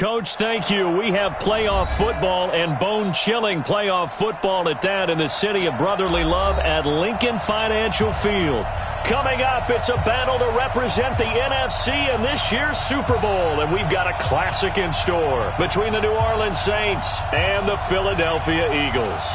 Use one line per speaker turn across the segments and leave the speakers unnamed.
Coach, thank you. We have playoff football and bone-chilling playoff football at that in the city of brotherly love at Lincoln Financial Field. Coming up, it's a battle to represent the NFC in this year's Super Bowl, and we've got a classic in store between the New Orleans Saints and the Philadelphia Eagles.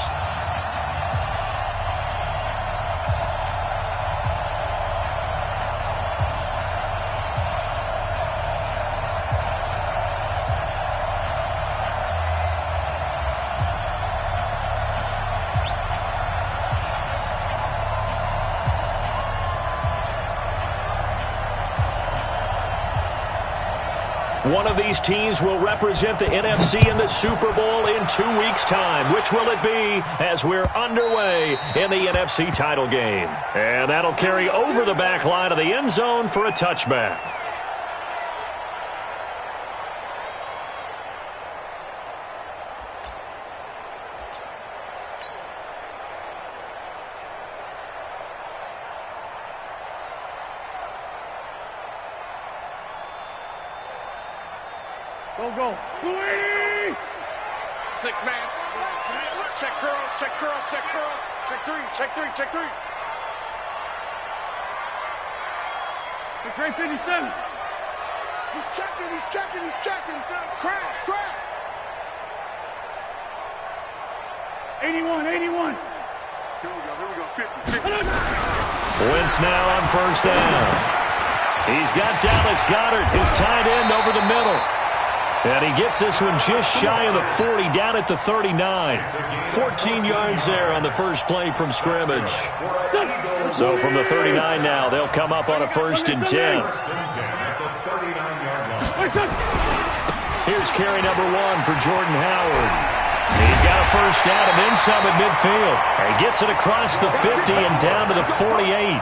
One of these teams will represent the NFC in the Super Bowl in 2 weeks' time. Which will it be as we're underway in the NFC title game? And that'll carry over the back line of the end zone for a touchback.
Go. 280!
6 man. Check cross, check cross, check cross. Check three.
Big Ray 57.
He's checking. Crash.
81.
Here we go. 50.
Wentz now on first down. He's got Dallas Goedert, his tight end, over the middle. And he gets this one just shy of the 40, down at the 39. 14 yards there on the first play from scrimmage. So from the 39 now, they'll come up on a 1st and 10. Here's carry number 1 for Jordan Howard. He's got a first down and then some at midfield. He gets it across the 50 and down to the 48.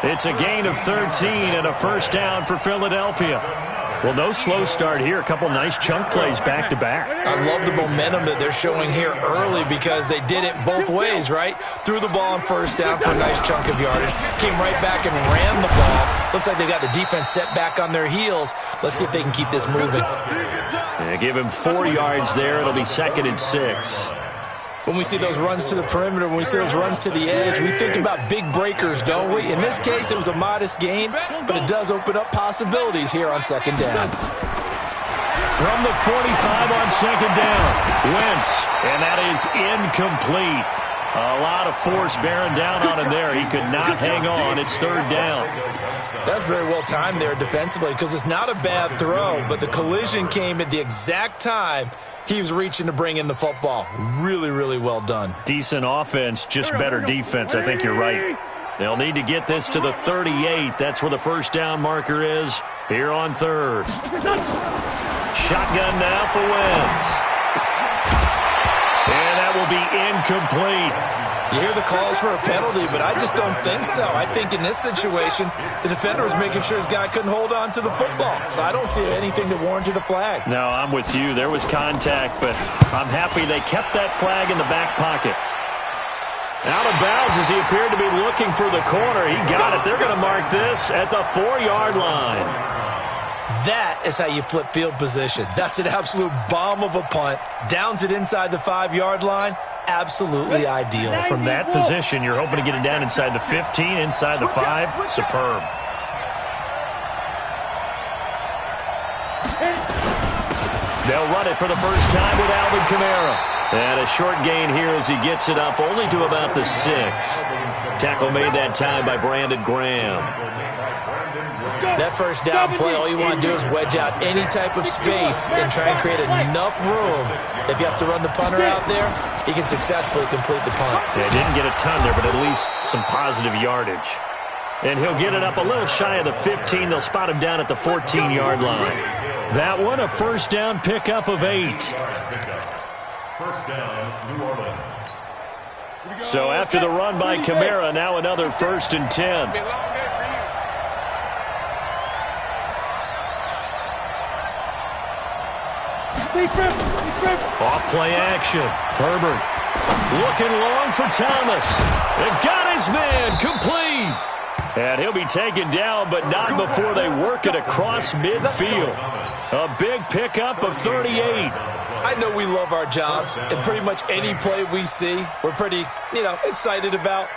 It's a gain of 13 and a first down for Philadelphia. Well, no slow start here. A couple nice chunk plays back-to-back.
I love the momentum that they're showing here early because they did it both ways, right? Threw the ball on first down for a nice chunk of yardage. Came right back and ran the ball. Looks like they got the defense set back on their heels. Let's see if they can keep this moving.
Yeah, give him 4 yards there. It'll be 2nd and 6.
When we see those runs to the perimeter, when we see those runs to the edge, we think about big breakers, don't we? In this case, it was a modest gain, but it does open up possibilities here on 2nd down.
From the 45 on 2nd down, Wentz, and that is incomplete. A lot of force bearing down on him there. He could not hang on. It's 3rd down.
That's very well timed there defensively because it's not a bad throw, but the collision came at the exact time he was reaching to bring in the football. Really, really well done.
Decent offense, just better defense. I think you're right. They'll need to get this to the 38. That's where the first down marker is here on 3rd. Shotgun now for Wentz. And that will be incomplete.
You hear the calls for a penalty, but I just don't think so. I think in this situation, the defender was making sure his guy couldn't hold on to the football. So I don't see anything that warranted a flag.
No, I'm with you. There was contact, but I'm happy they kept that flag in the back pocket. Out of bounds as he appeared to be looking for the corner. He got it. They're going to mark this at the 4-yard line.
That is how you flip field position. That's an absolute bomb of a punt. Downs it inside the 5-yard line. Absolutely ideal.
From that position, you're hoping to get it down inside the 15, inside the 5. Superb. They'll run it for the first time with Alvin Kamara. And a short gain here as he gets it up only to about the 6. Tackle made that time by Brandon Graham.
That first down play, all you want to do is wedge out any type of space and try and create enough room. If you have to run the punter out there, he can successfully complete the punt.
They didn't get a ton there, but at least some positive yardage. And he'll get it up a little shy of the 15. They'll spot him down at the 14-yard line. That one, a first down pickup of 8.
First down, New Orleans.
So after the run by Kamara, now another 1st and 10. Off play action. Herbert looking long for Thomas. And got his man complete. And he'll be taken down, but not before they work it across midfield. A big pickup of 38.
I know we love our jobs, and pretty much any play we see, we're pretty, excited about.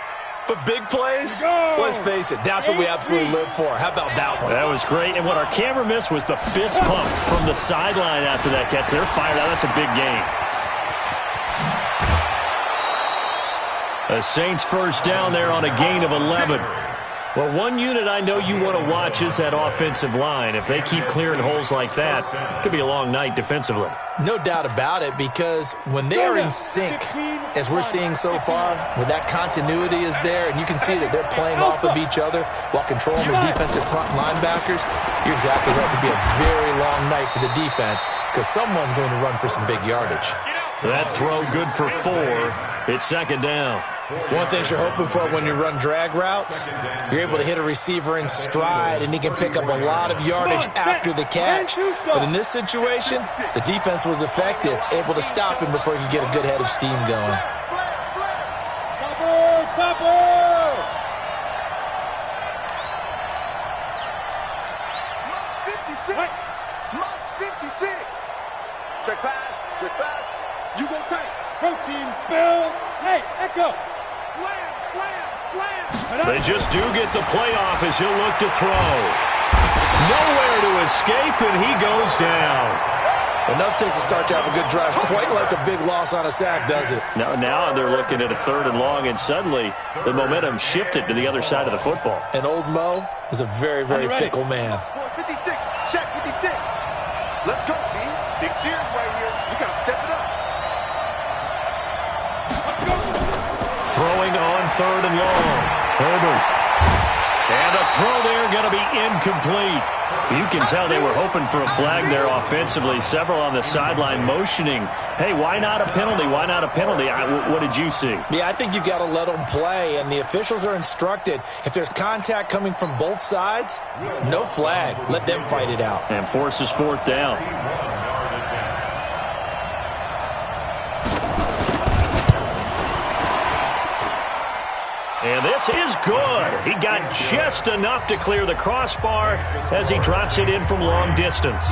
But big plays, let's face it, that's what we absolutely live for. How about that one?
That was great. And what our camera missed was the fist pump from the sideline after that catch. They're fired out. That's a big game. The Saints first down there on a gain of 11. Well, one unit I know you want to watch is that offensive line. If they keep clearing holes like that, it could be a long night defensively.
No doubt about it, because when they are in sync, as we're seeing so far, when that continuity is there, and you can see that they're playing off of each other while controlling the defensive front linebackers, you're exactly right. It could be a very long night for the defense, because someone's going to run for some big yardage.
That throw good for 4. It's second down.
One thing you're hoping for when you run drag routes, you're able to hit a receiver in stride, and he can pick up a lot of yardage after the catch. But in this situation, the defense was effective, able to stop him before he could get a good head of steam going.
Check pass, check pass. You go tank.
Protein spill. Hey, Echo.
Slam, slam, slam.
They just do get the playoff as he'll look to throw. Nowhere to escape, and he goes down.
Enough takes to start to have a good drive. Quite like a big loss on a sack, does it?
Now they're looking at a 3rd and long, and suddenly the momentum shifted to the other side of the football.
And old Mo is a very, very fickle man.
56, check 56. Let's go, B. Big Sears right here. We got to step it up.
Throwing on 3rd and long. Herbert. And a throw there going to be incomplete. You can tell they were hoping for a flag there offensively. Several on the sideline motioning, hey, why not a penalty? Why not a penalty? What did you see?
Yeah, I think you've got to let them play, and the officials are instructed, if there's contact coming from both sides, no flag. Let them fight it out.
And forces 4th down. And this is good. He got just enough to clear the crossbar as he drops it in from long distance.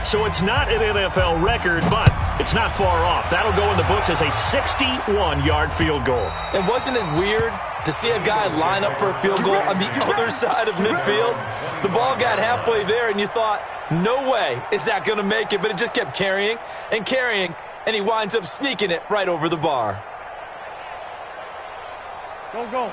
So it's not an NFL record, but it's not far off. That'll go in the books as a 61-yard field goal.
And wasn't it weird to see a guy line up for a field goal on the other side of midfield? The ball got halfway there, and you thought, no way is that going to make it, but it just kept carrying, and he winds up sneaking it right over the bar.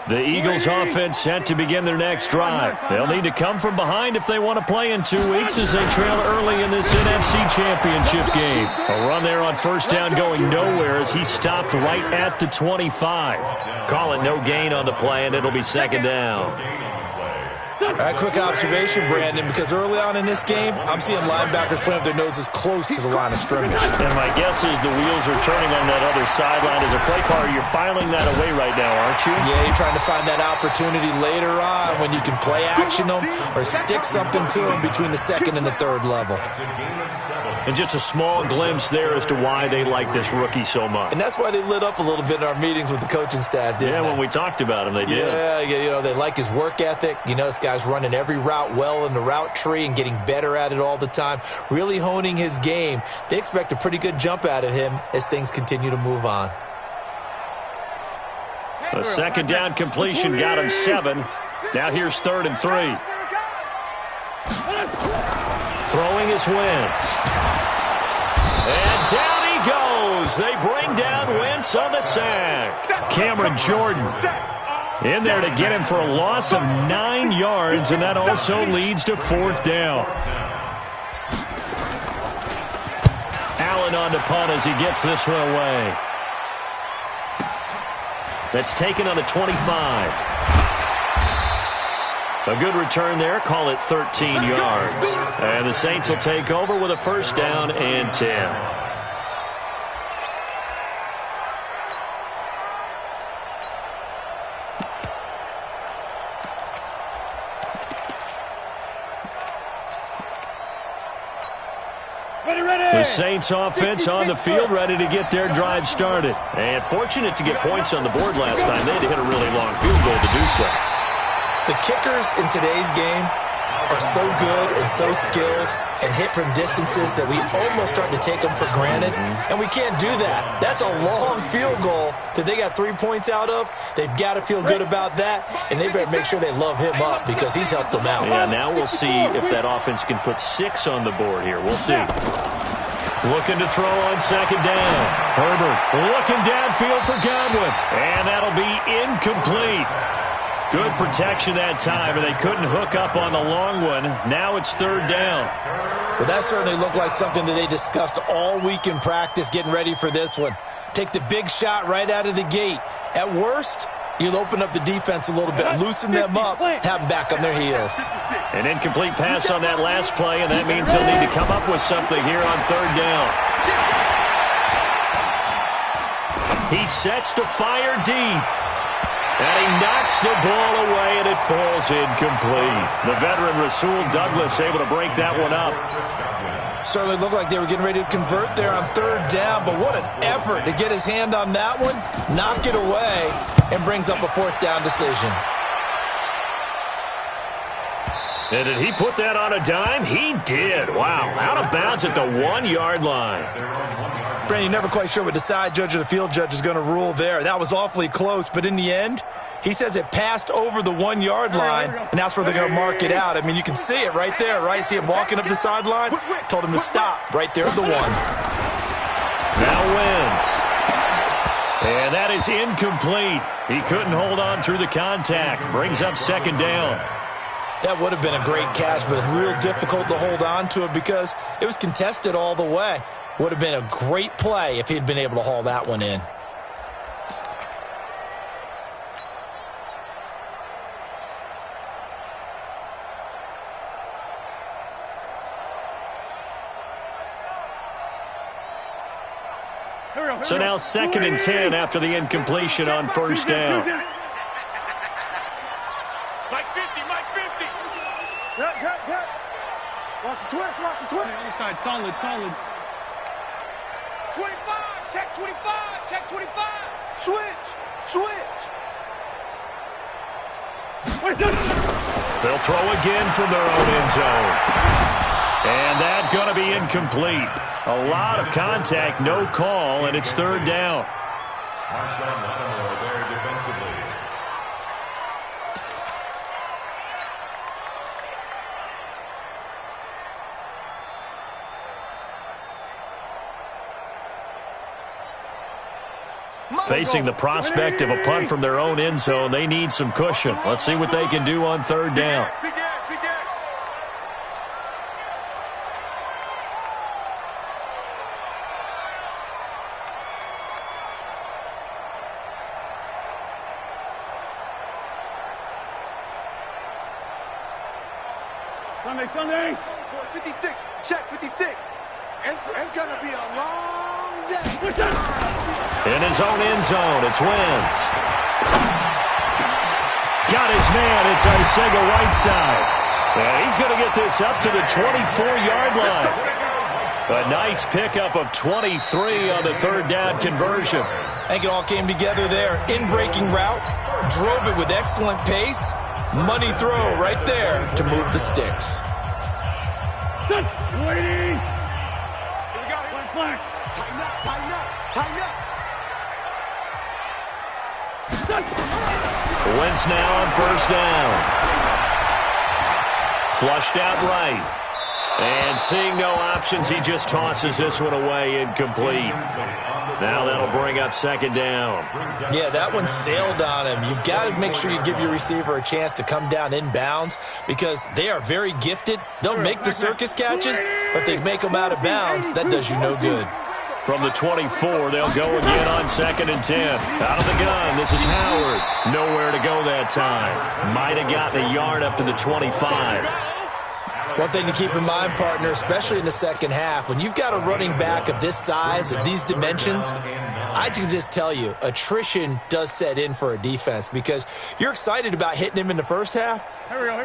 The Eagles offense set to begin their next drive. They'll need to come from behind if they want to play in 2 weeks as they trail early in this NFC Championship game. A run there on 1st down going nowhere as he stopped right at the 25. Call it no gain on the play, and it'll be 2nd down.
All right, quick observation, Brandon, because early on in this game, I'm seeing linebackers playing with their noses close to the line of scrimmage.
And my guess is the wheels are turning on that other sideline. As a play caller, you're filing that away right now, aren't you?
Yeah, you're trying to find that opportunity later on when you can play action them or stick something to them between the 2nd and the 3rd level.
And just a small glimpse there as to why they like this rookie so much.
And that's why they lit up a little bit in our meetings with the coaching staff, didn't they?
When we talked about him, they did.
Yeah, they like his work ethic. This guy's running every route well in the route tree and getting better at it all the time, really honing his game. They expect a pretty good jump out of him as things continue to move on.
A 2nd down completion got him 7. Now here's 3rd and 3. Throwing is Wentz. And down he goes. They bring down Wentz on the sack. Cameron Jordan in there to get him for a loss of 9 yards, and that also leads to 4th down. Allen on the punt as he gets this one away. That's taken on the 25. A good return there. Call it 13 yards. And the Saints will take over with a 1st down and 10. The Saints offense on the field, ready to get their drive started. And fortunate to get points on the board last time. They had to hit a really long field goal to do so.
The kickers in today's game are so good and so skilled and hit from distances that we almost start to take them for granted, and we can't do that. That's a long field goal that they got 3 points out of. They've got to feel good about that, and they better make sure they love him up because he's helped them out.
Yeah, now we'll see if that offense can put 6 on the board here. We'll see. Looking to throw on second down. Herbert looking downfield for Godwin, and that'll be incomplete. Good protection that time, and they couldn't hook up on the long one. Now it's third down.
Well, that certainly looked like something that they discussed all week in practice getting ready for this one. Take the big shot right out of the gate. At worst, you'll open up the defense a little bit, loosen them up, have them back on their heels.
An incomplete pass on that last play, and that means they'll need to come up with something here on third down. He sets to fire deep. And he knocks the ball away, and it falls incomplete. The veteran Rasul Douglas able to break that one up.
Certainly looked like they were getting ready to convert there on third down, but what an effort to get his hand on that one, knock it away, and brings up a fourth down decision.
And did he put that on a dime? He did. Wow, out of bounds at the 1-yard line.
Brandon, you're never quite sure what the side judge or the field judge is going to rule there. That was awfully close, but in the end, he says it passed over the 1-yard line, and that's where they're going to mark it out. I mean, you can see it right there, right? See him walking up the sideline? Told him to stop right there at the 1.
Now Wentz. And that is incomplete. He couldn't hold on through the contact. Brings up second down.
That would have been a great catch, but it's real difficult to hold on to it because it was contested all the way. Would have been a great play if he'd been able to haul that one in.
So now 2nd and 10 after the incompletion on first down.
Mike 50, Mike 50.
Cut. Watch the twist.
Outside, solid.
25, check 25.
Switch.
They'll throw again from their own end zone. And that's going to be incomplete. A lot of contact, no call, and it's third down.
Marshall Lattimore there defensively.
Facing the prospect of a punt from their own end zone, they need some cushion. Let's see what they can do on third down.
Big Ed.
Sunday.
56, check 56. It's going to be a long day.
In his own end zone, it's Wentz. Got his man, it's Arcega Whiteside. And he's going to get this up to the 24-yard line. A nice pickup of 23 on the third down conversion.
I think it all came together there. In-breaking route, drove it with excellent pace. Money throw right there to move the sticks.
Waiting.
Flag. Tighten up.
Wentz now on first down. Flushed out right. And seeing no options, he just tosses this one away, incomplete. Now that'll bring up second down.
Yeah, that one sailed on him. You've got to make sure you give your receiver a chance to come down inbounds because they are very gifted. They'll make the circus catches, but they make them out of bounds. That does you no good.
From the 24, they'll go again on 2nd and 10. Out of the gun, this is Howard. Nowhere to go that time. Might have gotten a yard up to the 25.
One thing to keep in mind, partner, especially in the second half, when you've got a running back of this size, of these dimensions, I can just tell you, attrition does set in for a defense because you're excited about hitting him in the first half.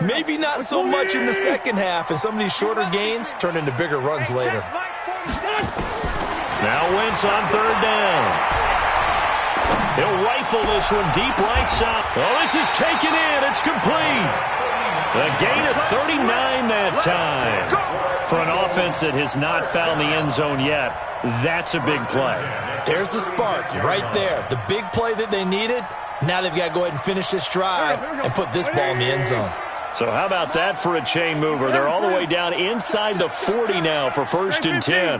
Maybe not so much in the second half, and some of these shorter gains turn into bigger runs later.
Now Wentz on third down. He'll rifle this one deep right side. Oh, this is taken in. It's complete. A gain of 39 that time. For an offense that has not found the end zone yet, that's a big play.
There's the spark right there. The big play that they needed. Now they've got to go ahead and finish this drive and put this ball in the end zone.
So how about that for a chain mover? They're all the way down inside the 40 now for 1st and 10.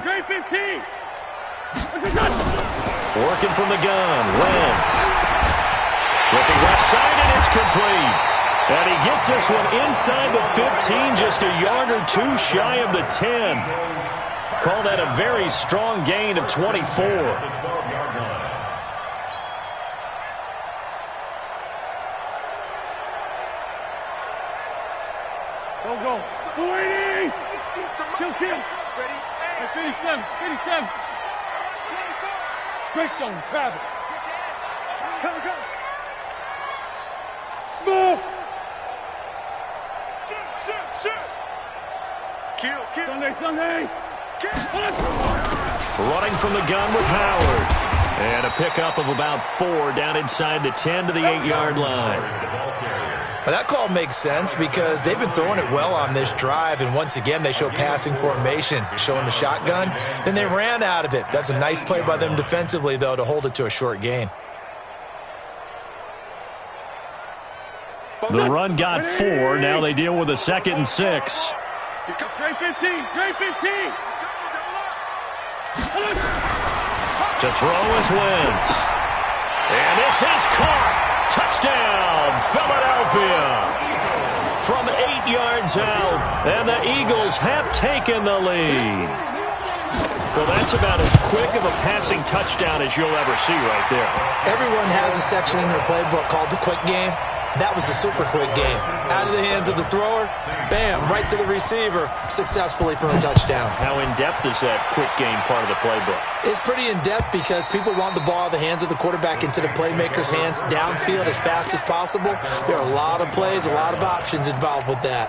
Working from the gun, Wentz. Looking left side, and it's complete. And he gets this one inside the 15, just a yard or two shy of the 10. Call that a very strong gain of 24.
Go. 280. Kill.
Ready?
57. Greystone, travel.
Come. Smooth. Shoot. Kill.
Sunday.
Running from the gun with Howard. And a pickup of about 4 down inside the 10 to the 8-yard line.
Well, that call makes sense because they've been throwing it well on this drive, and once again they show passing formation, showing the shotgun. Then they ran out of it. That's a nice play by them defensively, though, to hold it to a short gain.
The run got 4. Now they deal with a 2nd and 6.
Great 15.
To throw is Wentz. And this is caught. Touchdown, Philadelphia. From 8 yards out, and the Eagles have taken the lead. Well, that's about as quick of a passing touchdown as you'll ever see right there.
Everyone has a section in their playbook called the quick game. That was a super quick game. Out of the hands of the thrower, bam, right to the receiver, successfully for a touchdown.
How in-depth is that quick game part of the playbook?
It's pretty in-depth because people want the ball out of the hands of the quarterback into the playmaker's hands downfield as fast as possible. There are a lot of plays, a lot of options involved with that.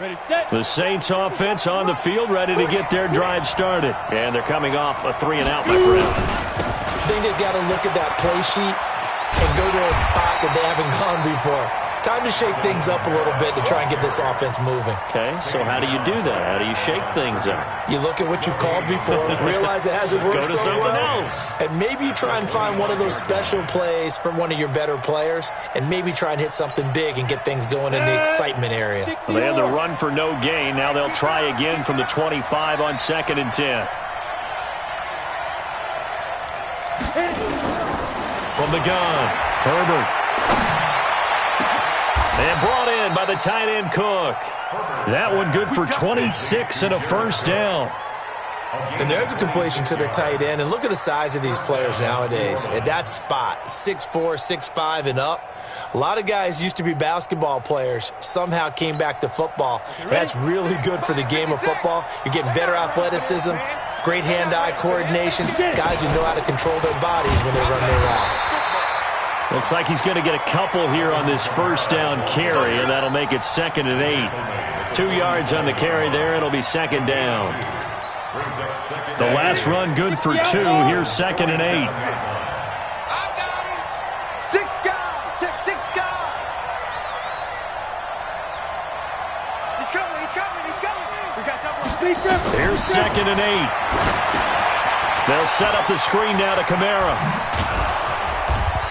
Ready, set.
The Saints offense on the field, ready to get their drive started. And they're coming off a 3-and-out, my friend.
I think they've got to look at that play sheet and go to a spot that they haven't gone before. Time to shake things up a little bit to try and get this offense moving.
Okay, so how do you do that? How do you shake things up?
You look at what you've called before, realize it hasn't worked
Go to
so
something
well,
else.
and maybe you try and find one of those special plays from one of your better players, and maybe try and hit something big and get things going in the excitement area.
Well, they had the run for no gain. Now they'll try again from the 25 on 2nd and 10. From the gun, Herbert. And brought in by the tight end Cook. That one good for 26 and a first down.
And there's a completion to the tight end. And look at the size of these players nowadays. At that spot, 6'4", 6'5", and up. A lot of guys used to be basketball players, somehow came back to football. That's really good for the game of football. You're getting better athleticism, great hand-eye coordination, guys who know how to control their bodies when they run their routes.
Looks like he's going to get a couple here on this first down carry, and that'll make it 2nd and 8. 2 yards on the carry there. It'll be 2nd down. The last run good for 2. Here's 2nd and 8. Here's 2nd and 8. They'll set up the screen now to Kamara.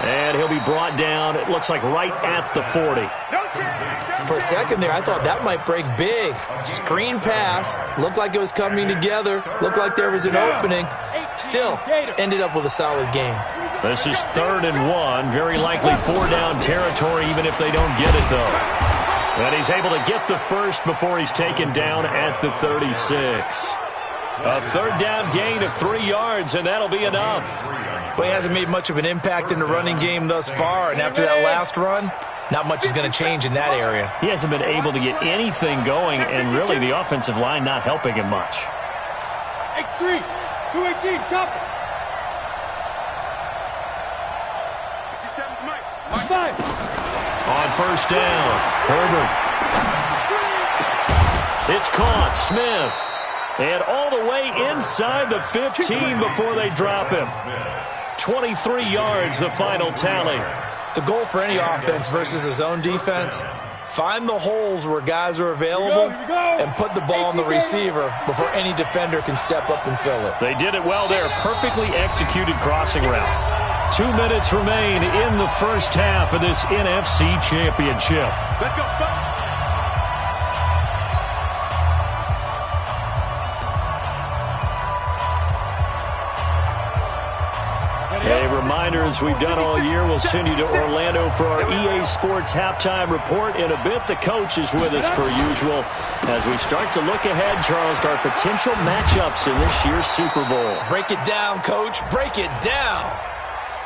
And he'll be brought down, it looks like right at the 40.
For a second there, I thought that might break big. Screen pass, looked like it was coming together, looked like there was an opening. Still, ended up with a solid game.
This is 3rd and 1, very likely 4-down territory even if they don't get it, though. And he's able to get the first before he's taken down at the 36. A 3rd down gain of 3 yards, and that'll be enough.
Well, he hasn't made much of an impact in the running game thus far, and after that last run, not much is going to change in that area.
He hasn't been able to get anything going, and really the offensive line not helping him much.
X3, 218, chop it. 5.
On first down, Herbert. It's caught. Smith. And all the way inside the 15 before they drop him. 23 yards, the final tally.
The goal for any offense versus his own defense, find the holes where guys are available and put the ball on the receiver before any defender can step up and fill it.
They did it well there. Perfectly executed crossing route. 2 minutes remain in the first half of this NFC Championship.
Let's go, fellas.
Hey, reminders we've done all year. We'll send you to Orlando for our EA Sports halftime report. In a bit, the coach is with us per usual as we start to look ahead, Charles, to our potential matchups in this year's Super Bowl.
Break it down, Coach. Break it down.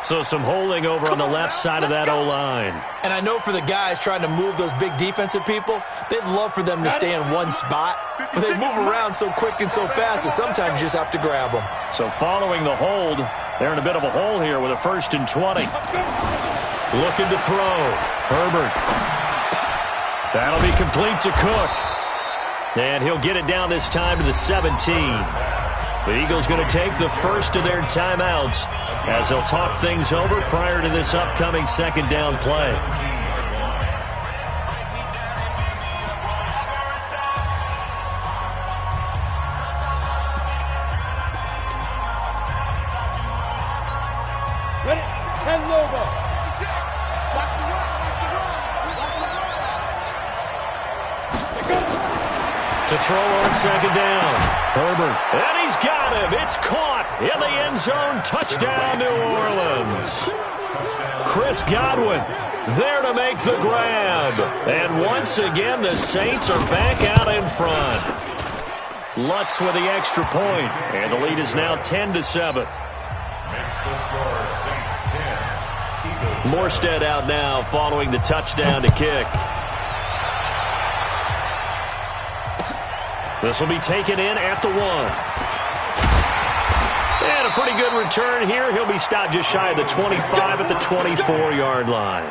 So some holding over on the left side of that O-line.
And I know for the guys trying to move those big defensive people, they'd love for them to stay in one spot. But they move around so quick and so fast that sometimes you just have to grab them.
So following the hold, they're in a bit of a hole here with a 1st and 20. Looking to throw. Herbert. That'll be complete to Cook. And he'll get it down this time to the 17. The Eagles going to take the first of their timeouts as they'll talk things over prior to this upcoming 2nd down play.
Ready? Hand over.
To throw on 2nd down. Herbert. And he's got him. It's caught in the end zone. Touchdown, New Orleans. Chris Godwin there to make the grab. And once again, the Saints are back out in front. Lutz with the extra point. And the lead is now 10-7.
Makes the score Saints 10.
Morstead out now following the touchdown to kick. This will be taken in at the 1. And a pretty good return here. He'll be stopped just shy of the 25 at the 24-yard line.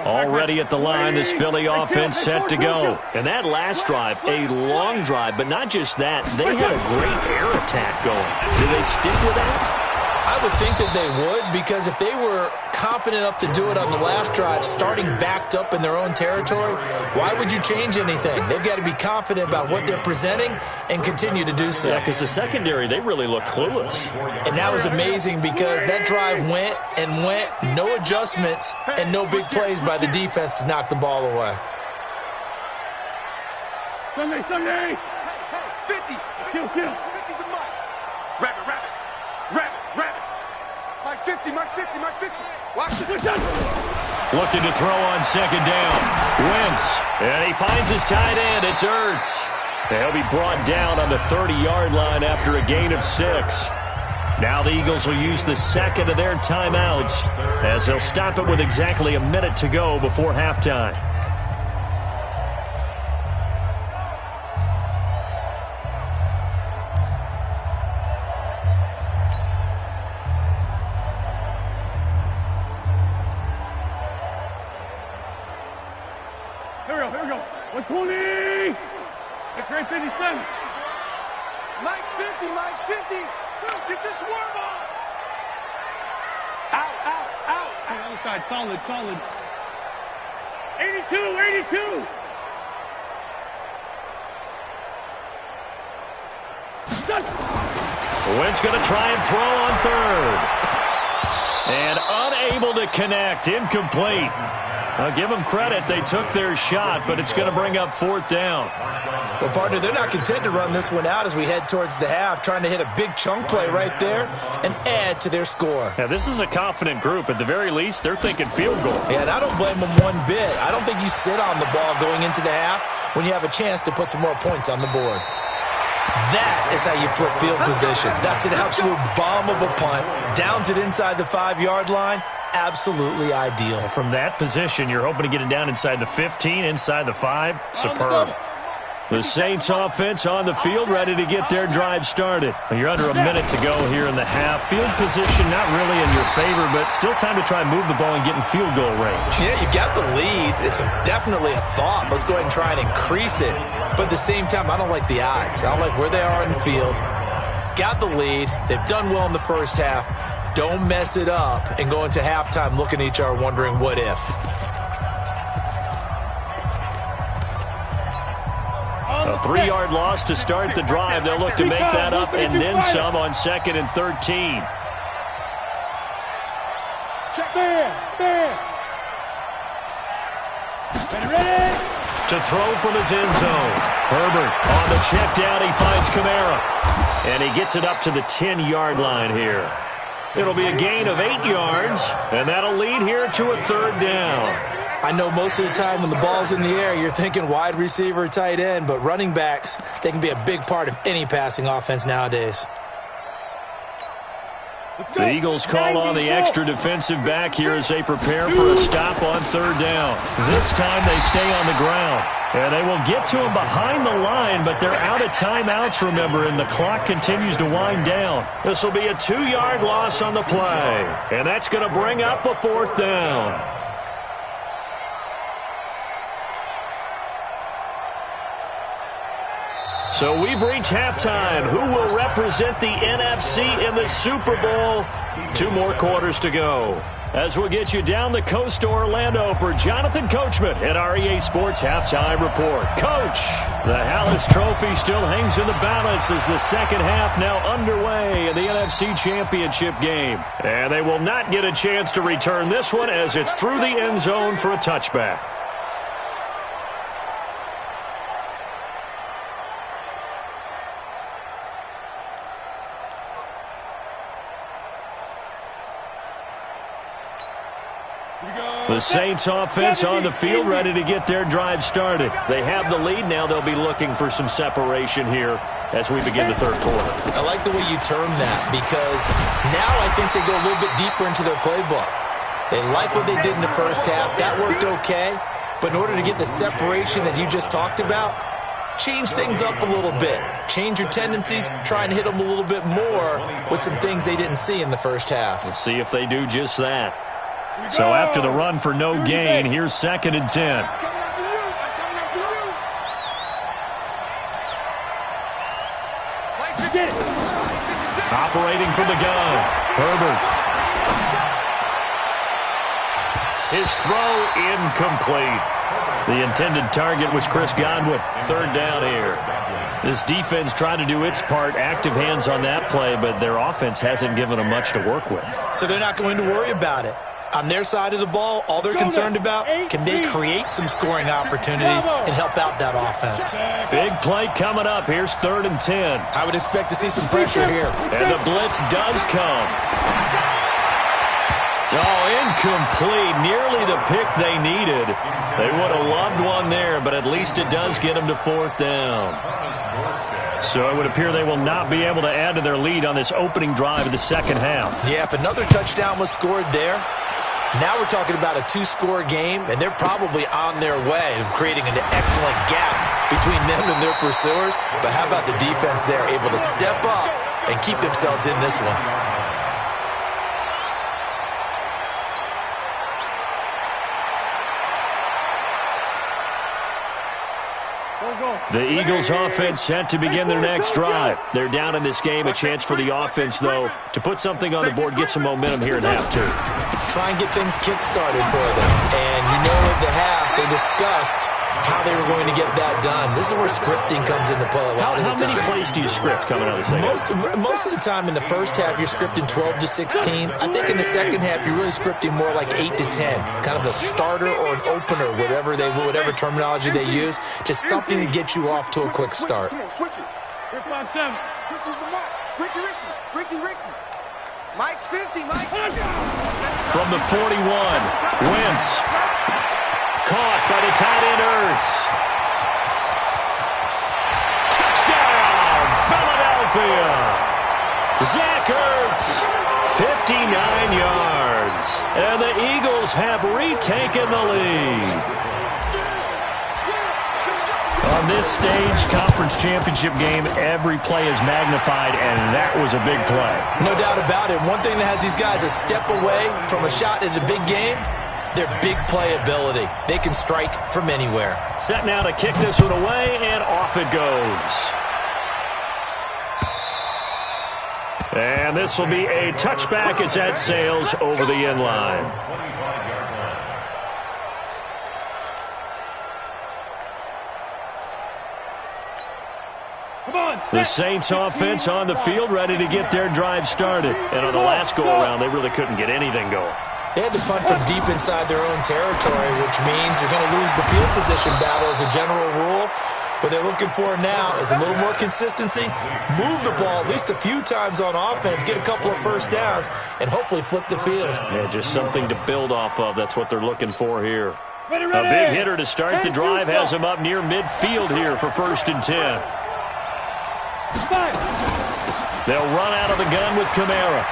Already at the line, this Philly offense set to go. And that last drive, a long drive, but not just that. They had a great air attack going. Do they stick with that?
I would think that they would, because if they were confident enough to do it on the last drive, starting backed up in their own territory, why would you change anything? They've got to be confident about what they're presenting and continue to do so.
Yeah, because the secondary, they really look clueless.
And that was amazing because that drive went and went, no adjustments and no big plays by the defense to knock the ball away.
Sunday.
50.
Kill.
50's the mark. Rabbit. Mike's 50. Watch this.
Looking to throw on 2nd down. Wentz. And he finds his tight end. It's Ertz. And he'll be brought down on the 30-yard line after a gain of 6. Now the Eagles will use the 2nd of their timeouts as they'll stop it with exactly a minute to go before halftime.
Here we go. 120. That's right, 57.
Mike's 50. Get your swerve on. Out.
Other side, solid. 82.
Wentz going to try and throw on 3rd. And unable to connect. Incomplete. I'll give them credit. They took their shot, but it's going to bring up 4th down.
Well, partner, they're not content to run this one out as we head towards the half, trying to hit a big chunk play right there and add to their score.
Now, this is a confident group. At the very least, they're thinking field goal.
Yeah, and I don't blame them one bit. I don't think you sit on the ball going into the half when you have a chance to put some more points on the board. That is how you flip field position. That's an absolute bomb of a punt. Downs it inside the 5-yard line. Absolutely ideal.
From that position, you're hoping to get it down inside the 15, inside the 5. Superb. The Saints offense on the field, ready to get their drive started. You're under a minute to go here in the half. Field position not really in your favor, but still time to try and move the ball and get in field goal range.
Yeah, you've got the lead. It's definitely a thought. Let's go ahead and try and increase it. But at the same time, I don't like the odds. I don't like where they are in the field. Got the lead. They've done well in the first half. Don't mess it up and go into halftime looking at each other wondering what if.
A 3-yard loss to start the drive. They'll look to make that up and then some on 2nd and 13.
Ready?
To throw from his end zone. Herbert on the check down. He finds Kamara. And he gets it up to the 10-yard line here. It'll be a gain of 8 yards, and that'll lead here to a 3rd down.
I know most of the time when the ball's in the air, you're thinking wide receiver, tight end, but running backs, they can be a big part of any passing offense nowadays.
The Eagles call on the extra defensive back here as they prepare for a stop on 3rd down. This time they stay on the ground. And they will get to him behind the line, but they're out of timeouts, remember, and the clock continues to wind down. This will be a 2-yard loss on the play. And that's going to bring up a 4th down. So we've reached halftime. Who will represent the NFC in the Super Bowl? 2 more quarters to go. As we'll get you down the coast to Orlando for Jonathan Coachman at our EA Sports Halftime Report. Coach, the Hallis Trophy still hangs in the balance as the second half now underway in the NFC Championship game. And they will not get a chance to return this one as it's through the end zone for a touchback. The Saints offense on the field ready to get their drive started. They have the lead. Now they'll be looking for some separation here as we begin the 3rd quarter.
I like the way you term that because now I think they go a little bit deeper into their playbook. They like what they did in the first half. That worked okay. But in order to get the separation that you just talked about, change things up a little bit. Change your tendencies. Try and hit them a little bit more with some things they didn't see in the first half.
Let's see if they do just that. So after the run for no gain, here's 2nd and 10. Operating from the gun. Herbert. His throw incomplete. The intended target was Chris Godwin. 3rd down here. This defense tried to do its part, active hands on that play, but their offense hasn't given them much to work with.
So they're not going to worry about it. On their side of the ball, all they're concerned about, can they create some scoring opportunities and help out that offense?
Big play coming up. Here's 3rd and 10.
I would expect to see some pressure here.
And the blitz does come. Oh, incomplete. Nearly the pick they needed. They would have loved one there, but at least it does get them to 4th down. So it would appear they will not be able to add to their lead on this opening drive of the second half.
Yeah, if another touchdown was scored there, now we're talking about a 2-score game, and they're probably on their way of creating an excellent gap between them and their pursuers. But how about the defense there, able to step up and keep themselves in this one?
The Eagles offense set to begin their next drive. They're down in this game. A chance for the offense, though, to put something on the board, get some momentum here in half 2.
Try and get things kick-started for them. And you know at the half, they discussed how they were going to get that done. This is where scripting comes into play a lot of the time.
How many plays do you script coming out of the second half?
Most of the time in the first half, you're scripting 12 to 16. I think in the second half, you're really scripting more like 8 to 10. Kind of a starter or an opener, whatever terminology they use. Just something to get you off to a quick start.
Come on, switch it. Switch is the mark. Ricky. Mike's 50, Mike's 50.
From the 41, Wentz. Caught by the tight end, Ertz. Touchdown, Philadelphia. Zach Ertz, 59 yards. And the Eagles have retaken the lead. A this stage, conference championship game, every play is magnified, and that was a big play.
No doubt about it. One thing that has these guys a step away from a shot at a big game, their big play ability. They can strike from anywhere.
Set now to kick this one away, and off it goes. And this will be a touchback as that sails over the end line. The Saints offense on the field, ready to get their drive started. And on the last go-around, they really couldn't get anything going.
They had to punt from deep inside their own territory, which means you're going to lose the field position battle as a general rule. What they're looking for now is a little more consistency, move the ball at least a few times on offense, get a couple of first downs, and hopefully flip the field.
Yeah, just something to build off of. That's what they're looking for here. A big hitter to start the drive has them up near midfield here for 1st and 10. They'll run out of the gun with Kamara.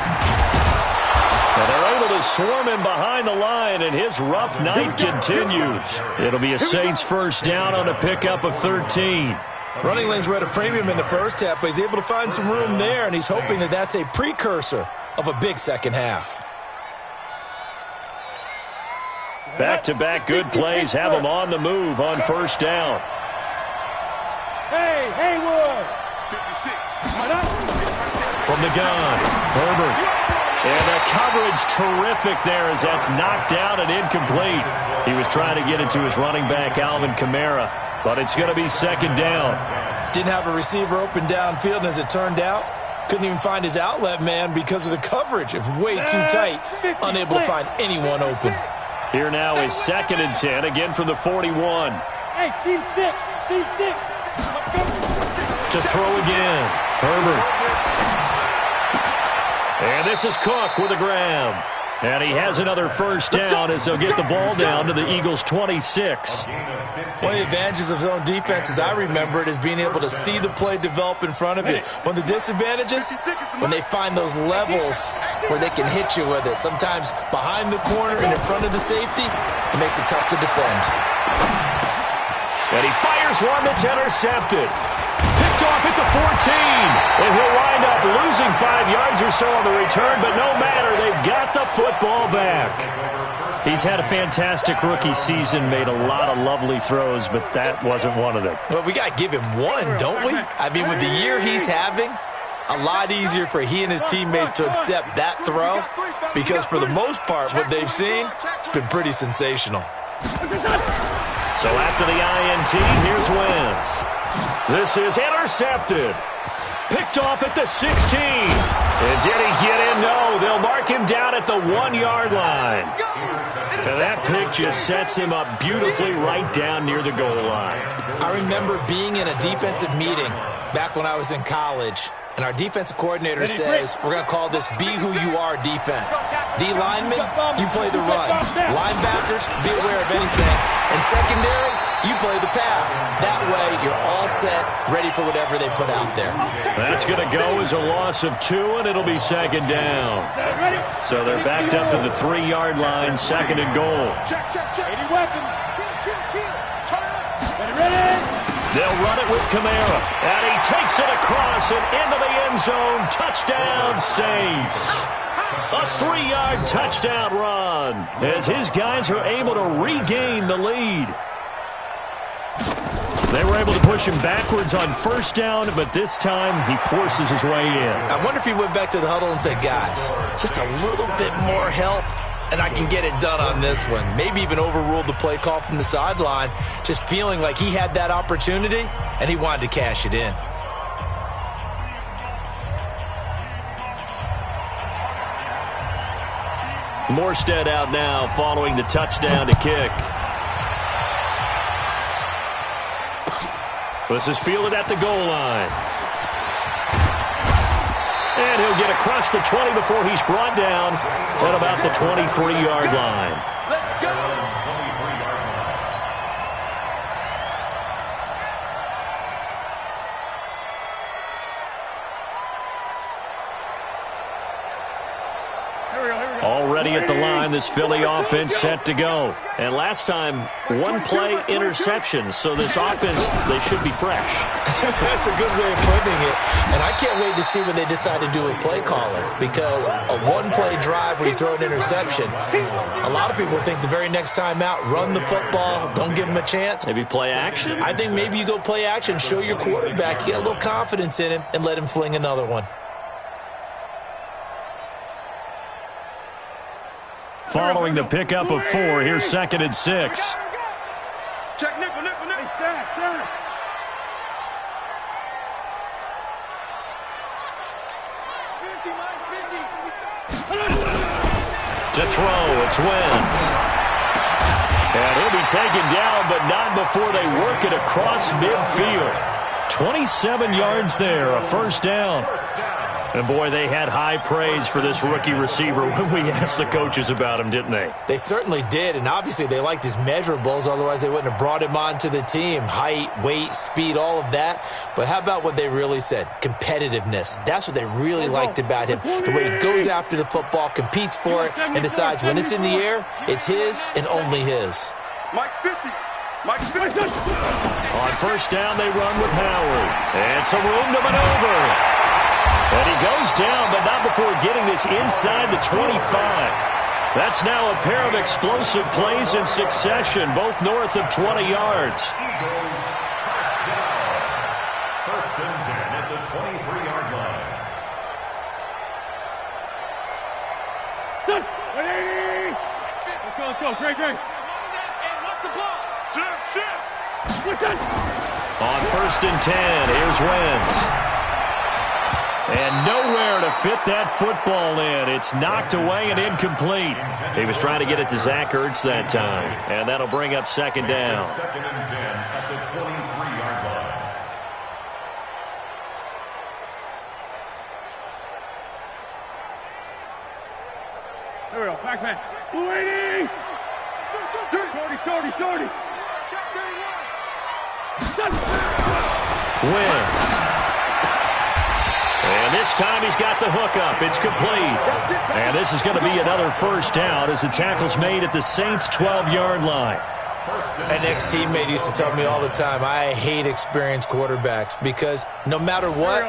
And they're able to swarm him behind the line, and his rough night continues. It'll be a Saints first down on a pickup of 13.
Running lanes were at a premium in the first half, but he's able to find some room there, and he's hoping that that's a precursor of a big second half.
Back-to-back good plays have him on the move on first down.
Hey, Haywood!
From the gun, Herbert. And the coverage terrific there as that's knocked down and incomplete. He was trying to get it to his running back, Alvin Kamara, but it's going to be 2nd down.
Didn't have a receiver open downfield, and as it turned out, couldn't even find his outlet man because of the coverage. It was way too tight, unable to find anyone open.
Here now is 2nd and 10, again from the 41.
Hey, team 6.
To throw again, Herbert. And this is Cook with a grab. And he has another first down as they'll get the ball down to the Eagles' 26.
One of the advantages of zone defense, as I remember it, is being able to see the play develop in front of you. One of the disadvantages, when they find those levels where they can hit you with it. Sometimes behind the corner and in front of the safety, it makes it tough to defend.
And he fires one that's intercepted. Picked off at the 14. And he'll wind up losing 5 yards or so on the return, but no matter, they've got the football back. He's had a fantastic rookie season, made a lot of lovely throws, but that wasn't one of them.
Well, we got to give him one, don't we? I mean, with the year he's having, a lot easier for he and his teammates to accept that throw, because for the most part, what they've seen, it's been pretty sensational.
So after the INT, here's Wentz. This is intercepted. Picked off at the 16. And did he get in? No, they'll mark him down at the 1-yard line. And that pick just sets him up beautifully right down near the goal line.
I remember being in a defensive meeting back when I was in college, and our defensive coordinator says, we're going to call this Be Who You Are defense. D linemen, you play the run. Linebackers, be aware of anything. And secondary, you play the pass. That way, you're all set, ready for whatever they put out there.
That's going to go as a loss of 2, and it'll be 2nd down. So they're backed up to the 3-yard line, 2nd and goal.
Any weapon. Ready?
They'll run it with Kamara, and he takes it across and into the end zone. Touchdown, Saints. A 3-yard touchdown run as his guys are able to regain the lead. They were able to push him backwards on first down, but this time he forces his way in.
I wonder if he went back to the huddle and said, guys, just a little bit more help, and I can get it done on this one. Maybe even overruled the play call from the sideline, just feeling like he had that opportunity, and he wanted to cash it in.
Morstead out now following the touchdown to kick. This is fielded at the goal line. And he'll get across the 20 before he's brought down at about the 23-yard line.
Let's go.
Already at the line, this Philly offense set to go. And last time, one play interception. So this offense, they should be fresh.
That's a good way of putting it. And I can't wait to see what they decide to do with play calling. Because a one-play drive where you throw an interception, a lot of people think the very next time out, run the football, don't give them a chance.
Maybe play action?
I think maybe you go play action, show your quarterback, get a little confidence in him, and let him fling another one.
Following the pickup of 4, here's 2nd and 6.
Check nickel.
To throw, it's Wentz. And he'll be taken down, but not before they work it across midfield. 27 yards there, a first down. And, boy, they had high praise for this rookie receiver when we asked the coaches about him, didn't they?
They certainly did, and obviously they liked his measurables, otherwise they wouldn't have brought him onto the team. Height, weight, speed, all of that. But how about what they really said? Competitiveness. That's what they really liked about him. The way he goes after the football, competes for it, and decides when it's in the air, it's his and only his.
Mike's 50.
On first down, they run with Howard. And some room to maneuver. And he goes down, but not before getting this inside the 25. That's now a pair of explosive plays in succession, both north of 20 yards.
Eagles, first down. First and 10 at the 23-yard line.
Let's go. Great.
Shift.
On first and 10, here's Wentz. And nowhere to fit that football in. It's knocked away and incomplete. He was trying to get it to Zach Ertz that time. And that'll bring up 2nd down.
2nd and 10 at the 23-yard line.
There we go. Back man. 280. Shorty.
Wentz. And this time he's got the hook up. It's complete. And this is going to be another first down as the tackle's made at the Saints' 12-yard line.
An ex-teammate used to tell me all the time, I hate experienced quarterbacks because no matter what,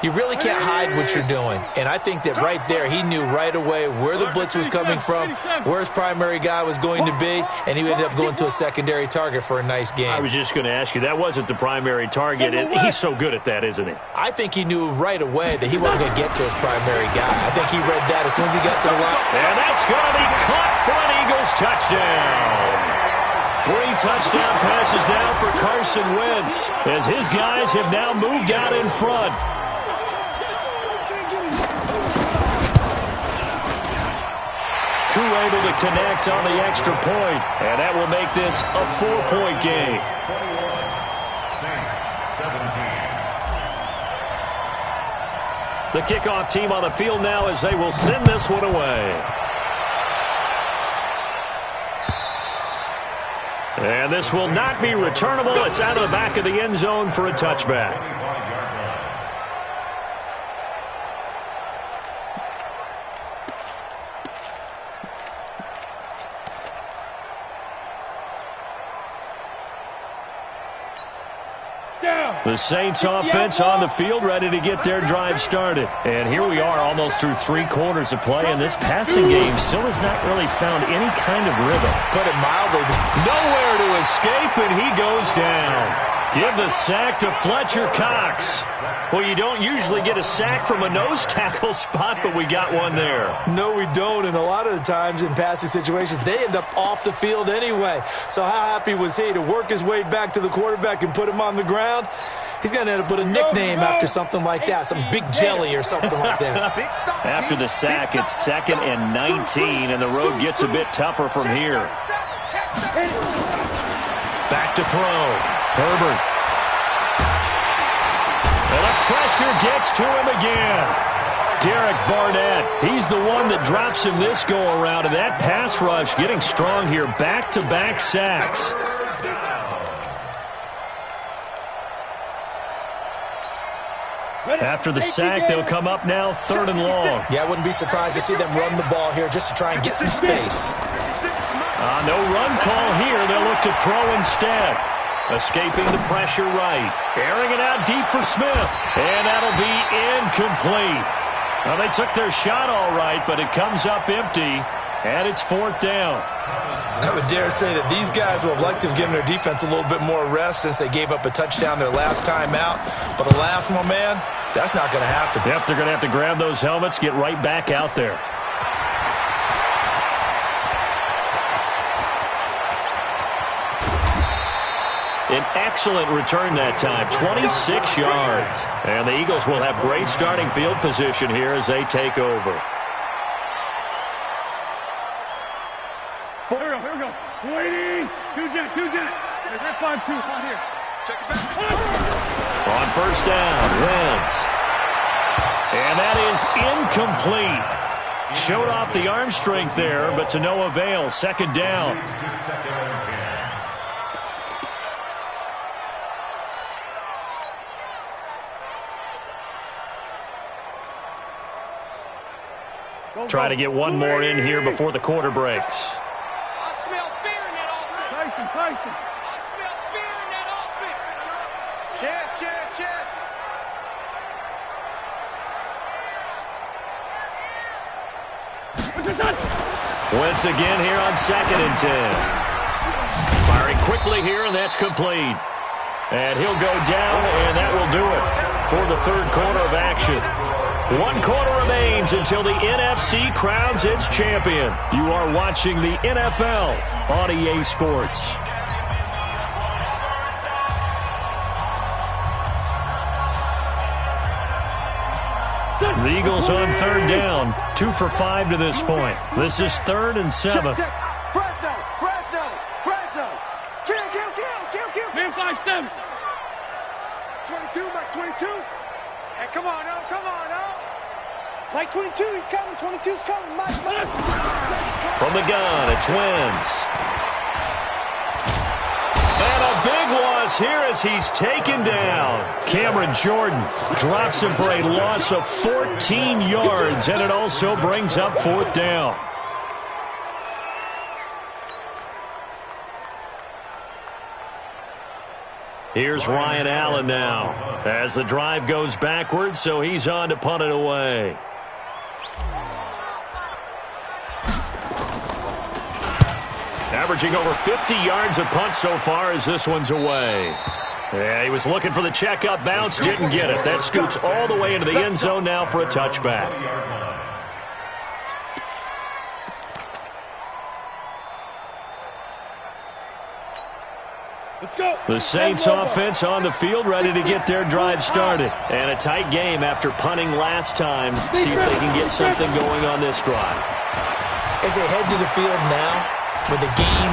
you really can't hide what you're doing. And I think that right there, he knew right away where the blitz was coming from, where his primary guy was going to be, and he ended up going to a secondary target for a nice game.
I was just going to ask you, that wasn't the primary target, and he's so good at that, isn't he?
I think he knew right away that he wasn't going to get to his primary guy. I think he read that as soon as he got to the line.
And that's going to be caught for an Eagles touchdown. 3 touchdown passes now for Carson Wentz as his guys have now moved out in front. Crew able to connect on the extra point, and that will make this a 4-point game.
21, Saints 17.
The kickoff team on the field now as they will send this one away. And this will not be returnable. It's out of the back of the end zone for a touchback. The Saints offense on the field, ready to get their drive started. And here we are almost through 3 quarters of play, and this passing game still has not really found any kind of rhythm.
Put it mildly.
Nowhere to escape, and he goes down. Give the sack to Fletcher Cox. Well, you don't usually get a sack from a nose tackle spot, but we got one there.
No, we don't, and a lot of the times in passing situations, they end up off the field anyway. So how happy was he to work his way back to the quarterback and put him on the ground? He's going to end up with a nickname after something like that, some Big Jelly or something like that.
After the sack, it's 2nd and 19, and the road gets a bit tougher from here. Back to throw. Herbert. And the pressure gets to him again. Derek Barnett, he's the one that drops him this go-around, and that pass rush getting strong here. Back-to-back sacks. After the sack, they'll come up now 3rd and long.
Yeah, I wouldn't be surprised to see them run the ball here just to try and get some space.
No run call here. They'll look to throw instead. Escaping the pressure right. Airing it out deep for Smith. And that'll be incomplete. Well, they took their shot all right, but it comes up empty, and it's 4th down.
I would dare say that these guys would have liked to have given their defense a little bit more rest since they gave up a touchdown their last time out. But alas, my man, that's not going to happen.
Yep, they're going to have to grab those helmets, get right back out there. An excellent return that time, 26 yards. And the Eagles will have great starting field position here as they take over.
Here we go. 280. 2 jet. Red 5-2. On here.
Check it back.
On 1st down, Wentz. And that is incomplete. Showed off the arm strength there, but to no avail. 2nd down. Try to get one more in here before the quarter breaks.
I smell fear in that offense.
Tyson.
I smell fear in that offense.
Wentz again here on 2nd and 10. Firing quickly here, and that's complete. And he'll go down, and that will do it for the 3rd quarter of action. 1 quarter remains until the NFC crowns its champion. You are watching the NFL on EA Sports. The Eagles on 3rd down. 2 for 5 to this point. This is 3rd and 7.
Check. Fresno. Kill.
Man 5-7.
22, Mike 22. Hey, come on, oh. Mike 22, he's coming. 22's coming. Mike.
From the gun, it's Wentz. And a big loss here as he's taken down. Cameron Jordan drops him for a loss of 14 yards, and it also brings up 4th down. Here's Ryan Allen now as the drive goes backwards, so he's on to punt it away. Averaging over 50 yards a punt so far as this one's away. Yeah, he was looking for the checkup bounce, didn't get it. That scoots all the way into the end zone now for a touchback.
Let's go.
The Saints offense on the field, ready to get their drive started. And a tight game after punting last time. See if they can get something going on this drive.
As they head to the field now, with the game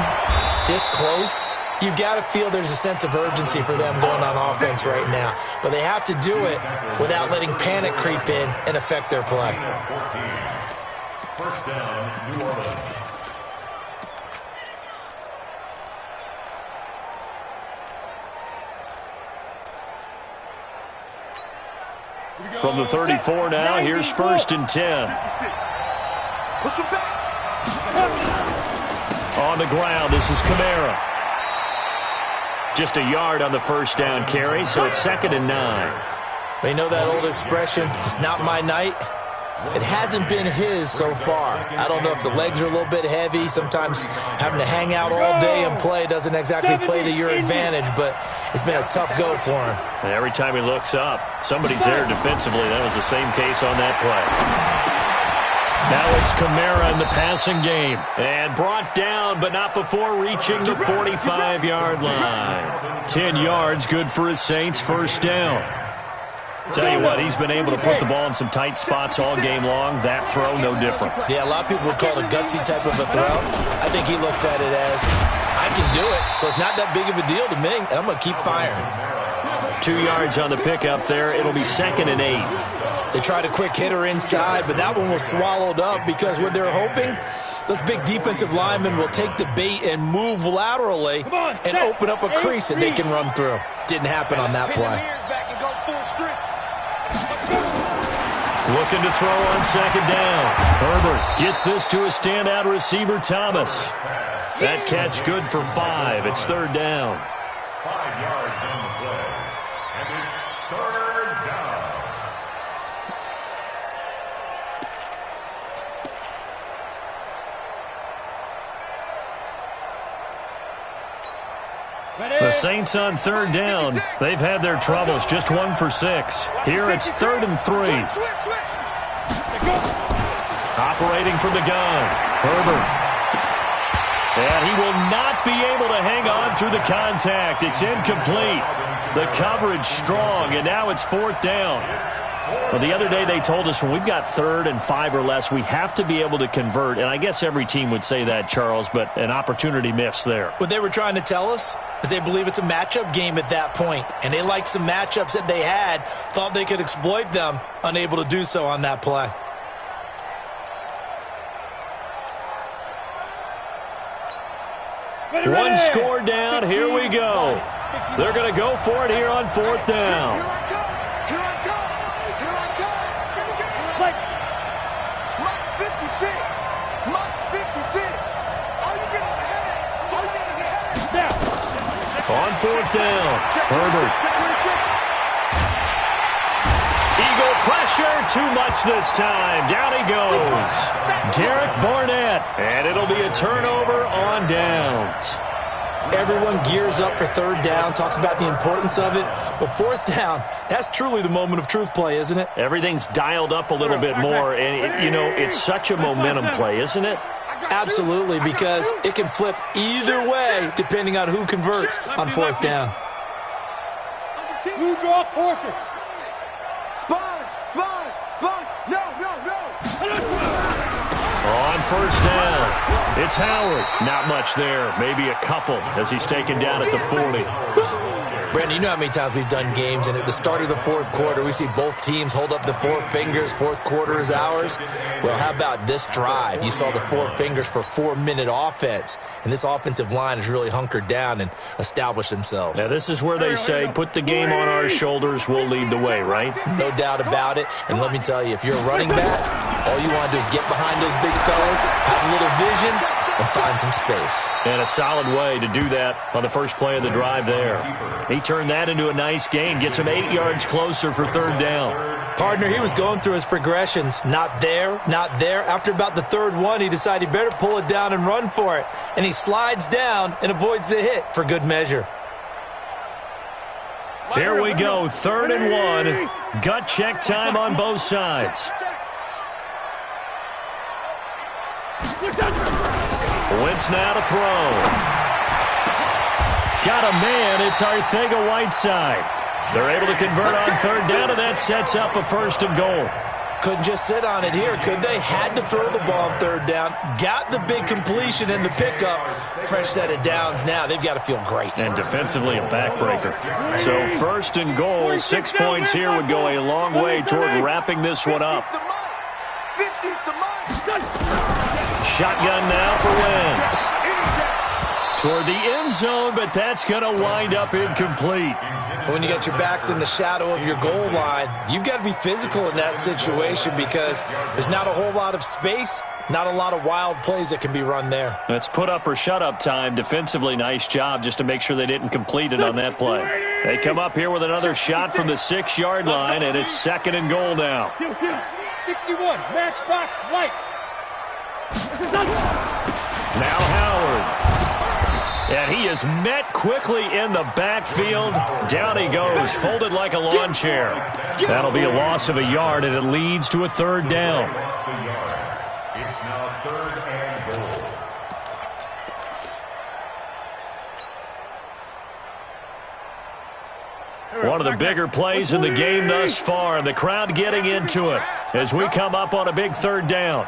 this close, you've got to feel there's a sense of urgency for them going on offense right now. But they have to do it without letting panic creep in and affect their play.
1st down, New Orleans.
From the 34 now, here's 1st and 10.
Push him back.
On the ground, this is Kamara. Just a yard on the 1st down carry, so it's 2nd and 9.
They know that old expression, it's not my night. It hasn't been his so far. I don't know if the legs are a little bit heavy. Sometimes having to hang out all day and play doesn't exactly play to your advantage, but it's been a tough go for him.
And every time he looks up, somebody's there defensively. That was the same case on that play. Now it's Kamara in the passing game. And brought down, but not before reaching the 45-yard line. 10 yards, good for his Saints, 1st down. Tell you what, he's been able to put the ball in some tight spots all game long. That throw, no different.
Yeah, a lot of people would call it a gutsy type of a throw. I think he looks at it as, I can do it, so it's not that big of a deal to me, and I'm going to keep firing.
2 yards on the pickup there. It'll be 2nd and 8.
They tried a quick hitter inside, but that one was swallowed up because what they're hoping, those big defensive linemen will take the bait and move laterally and open up a crease that they can run through. Didn't happen on that play.
Looking to throw on second down. Herbert gets this to a standout receiver, Thomas. That catch good for 5. It's third down.
5 yards on the play. And it's third down.
The Saints on third down. They've had their troubles. Just 1 for 6. Here it's 3rd and 3. Operating from the gun. Herbert. And he will not be able to hang on through the contact. It's incomplete. The coverage strong, and now it's 4th down. Well, the other day they told us when we've got 3rd and 5 or less, we have to be able to convert. And I guess every team would say that, Charles, but an opportunity missed there.
What they were trying to tell us is they believe it's a matchup game at that point. And they liked some matchups that they had, thought they could exploit them, unable to do so on that play.
One score down. Here we go. They're going to go for it here on 4th down. On 4th down, Herbert. Eagle pressure, too much this time. Down he goes. Derek Barnett, and it'll be a turnover on downs.
Everyone gears up for 3rd down, talks about the importance of it. But 4th down, that's truly the moment of truth play, isn't it?
Everything's dialed up a little bit more, and, you know, it's such a momentum play, isn't it?
Absolutely, because it can flip either way depending on who converts on 4th down.
Blue draw quarters. Sponge. No.
On 1st down, it's Howard. Not much there. Maybe a couple as he's taken down at the 40.
Brandon, you know how many times we've done games, and at the start of the 4th quarter, we see both teams hold up the 4 fingers. 4th quarter is ours. Well, how about this drive? You saw the 4 fingers for 4-minute offense, and this offensive line has really hunkered down and established themselves.
Now, this is where they say, put the game on our shoulders, we'll lead the way, right?
No doubt about it. And let me tell you, if you're a running back, all you want to do is get behind those big fellas, have a little vision, and find some space.
And a solid way to do that on the first play of the drive there. He turned that into a nice gain, gets him 8 yards closer for 3rd down.
Partner, he was going through his progressions. Not there. After about the 3rd one, he decided he better pull it down and run for it. And he slides down and avoids the hit for good measure.
Here we go, 3rd and 1. Gut check time on both sides. Wentz now to throw. Got a man, it's Arcega-Whiteside. They're able to convert on 3rd down, and that sets up a 1st and goal.
Couldn't just sit on it here, could they? Had to throw the ball on 3rd down. Got the big completion and the pickup. Fresh set of downs now. They've got to feel great.
And defensively, a backbreaker. So 1st and goal, 6 points here would go a long way toward wrapping this one up. Shotgun now for Wentz. Toward the end zone, but that's going to wind up incomplete.
When you get your backs in the shadow of your goal line, you've got to be physical in that situation because there's not a whole lot of space, not a lot of wild plays that can be run there.
That's put up or shut up time. Defensively, nice job just to make sure they didn't complete it on that play. They come up here with another shot from the 6-yard line, and it's 2nd and goal now.
61, matchbox lights.
Now Howard. And he is met quickly in the backfield. Down he goes, folded like a lawn chair. That'll be a loss of a yard, and it leads to a 3rd down.
It's now 3rd and goal.
One of the bigger plays in the game thus far, and the crowd getting into it as we come up on a big 3rd down.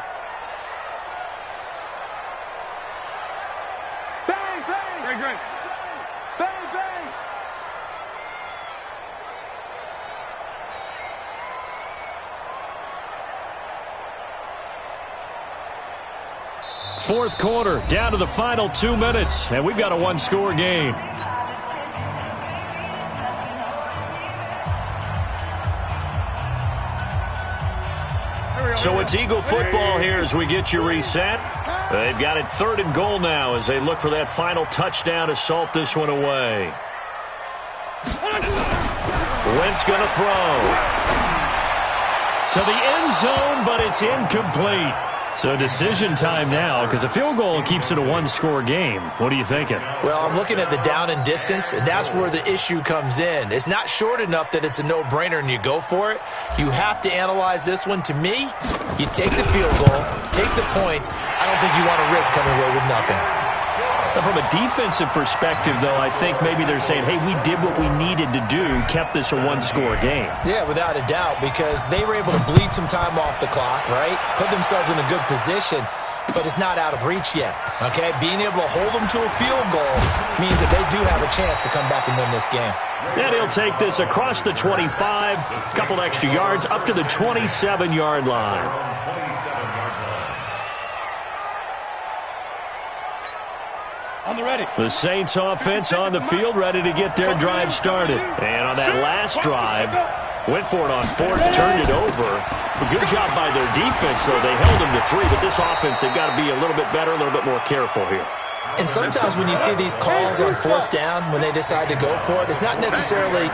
Fourth quarter, down to the final 2 minutes, and we've got a 1-score game. So it's Eagle football here as we get you reset. They've got it 3rd and goal now as they look for that final touchdown to salt this one away. Wentz going to throw. To the end zone, but it's incomplete. So decision time now because a field goal keeps it a one-score game. What are you thinking?
Well, I'm looking at the down and distance, and that's where the issue comes in. It's not short enough that it's a no-brainer and you go for it. You have to analyze this one. To me, you take the field goal, take the points. I don't think you want to risk coming away with nothing.
From a defensive perspective, though, I think maybe they're saying, hey, we did what we needed to do, kept this a one-score game.
Yeah, without a doubt, because they were able to bleed some time off the clock, right? Put themselves in a good position, but it's not out of reach yet, okay? Being able to hold them to a field goal means that they do have a chance to come back and win this game.
And he'll take this across the 25, a couple extra yards, up to the 27-yard line.
On the ready.
The Saints offense on the field, ready to get their drive started. And on that last drive, went for it on 4th, turned it over. A good job by their defense, though. They held them to 3, but this offense, they've got to be a little bit better, a little bit more careful here.
And sometimes when you see these calls on 4th down, when they decide to go for it, it's not necessarily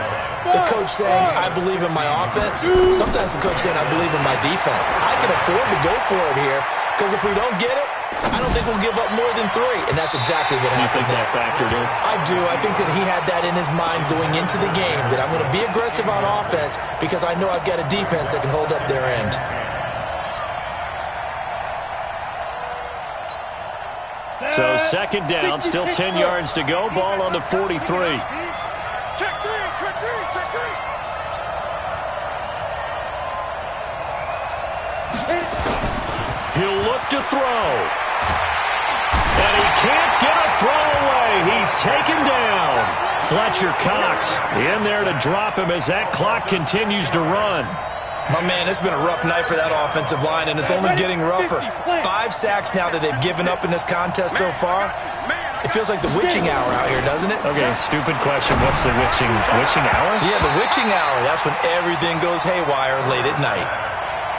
the coach saying, I believe in my offense. Sometimes the coach saying, I believe in my defense. I can afford to go for it here, because if we don't get it, I don't think we'll give up more than 3, and that's exactly what happened.
You think that factored in?
I do. I think that he had that in his mind going into the game, that I'm going to be aggressive on offense because I know I've got a defense that can hold up their end.
So 2nd down, still 10 yards to go. Ball on the 43.
Check 3, check 3, check 3.
He'll look to throw. And he can't get a throw away. He's taken down. Fletcher Cox in there to drop him as that clock continues to run.
My man, it's been a rough night for that offensive line, and it's only getting rougher. 5 sacks now that they've given up in this contest so far. It feels like the witching hour out here, doesn't it?
Okay, stupid question. What's the witching hour?
Yeah, the witching hour. That's when everything goes haywire late at night.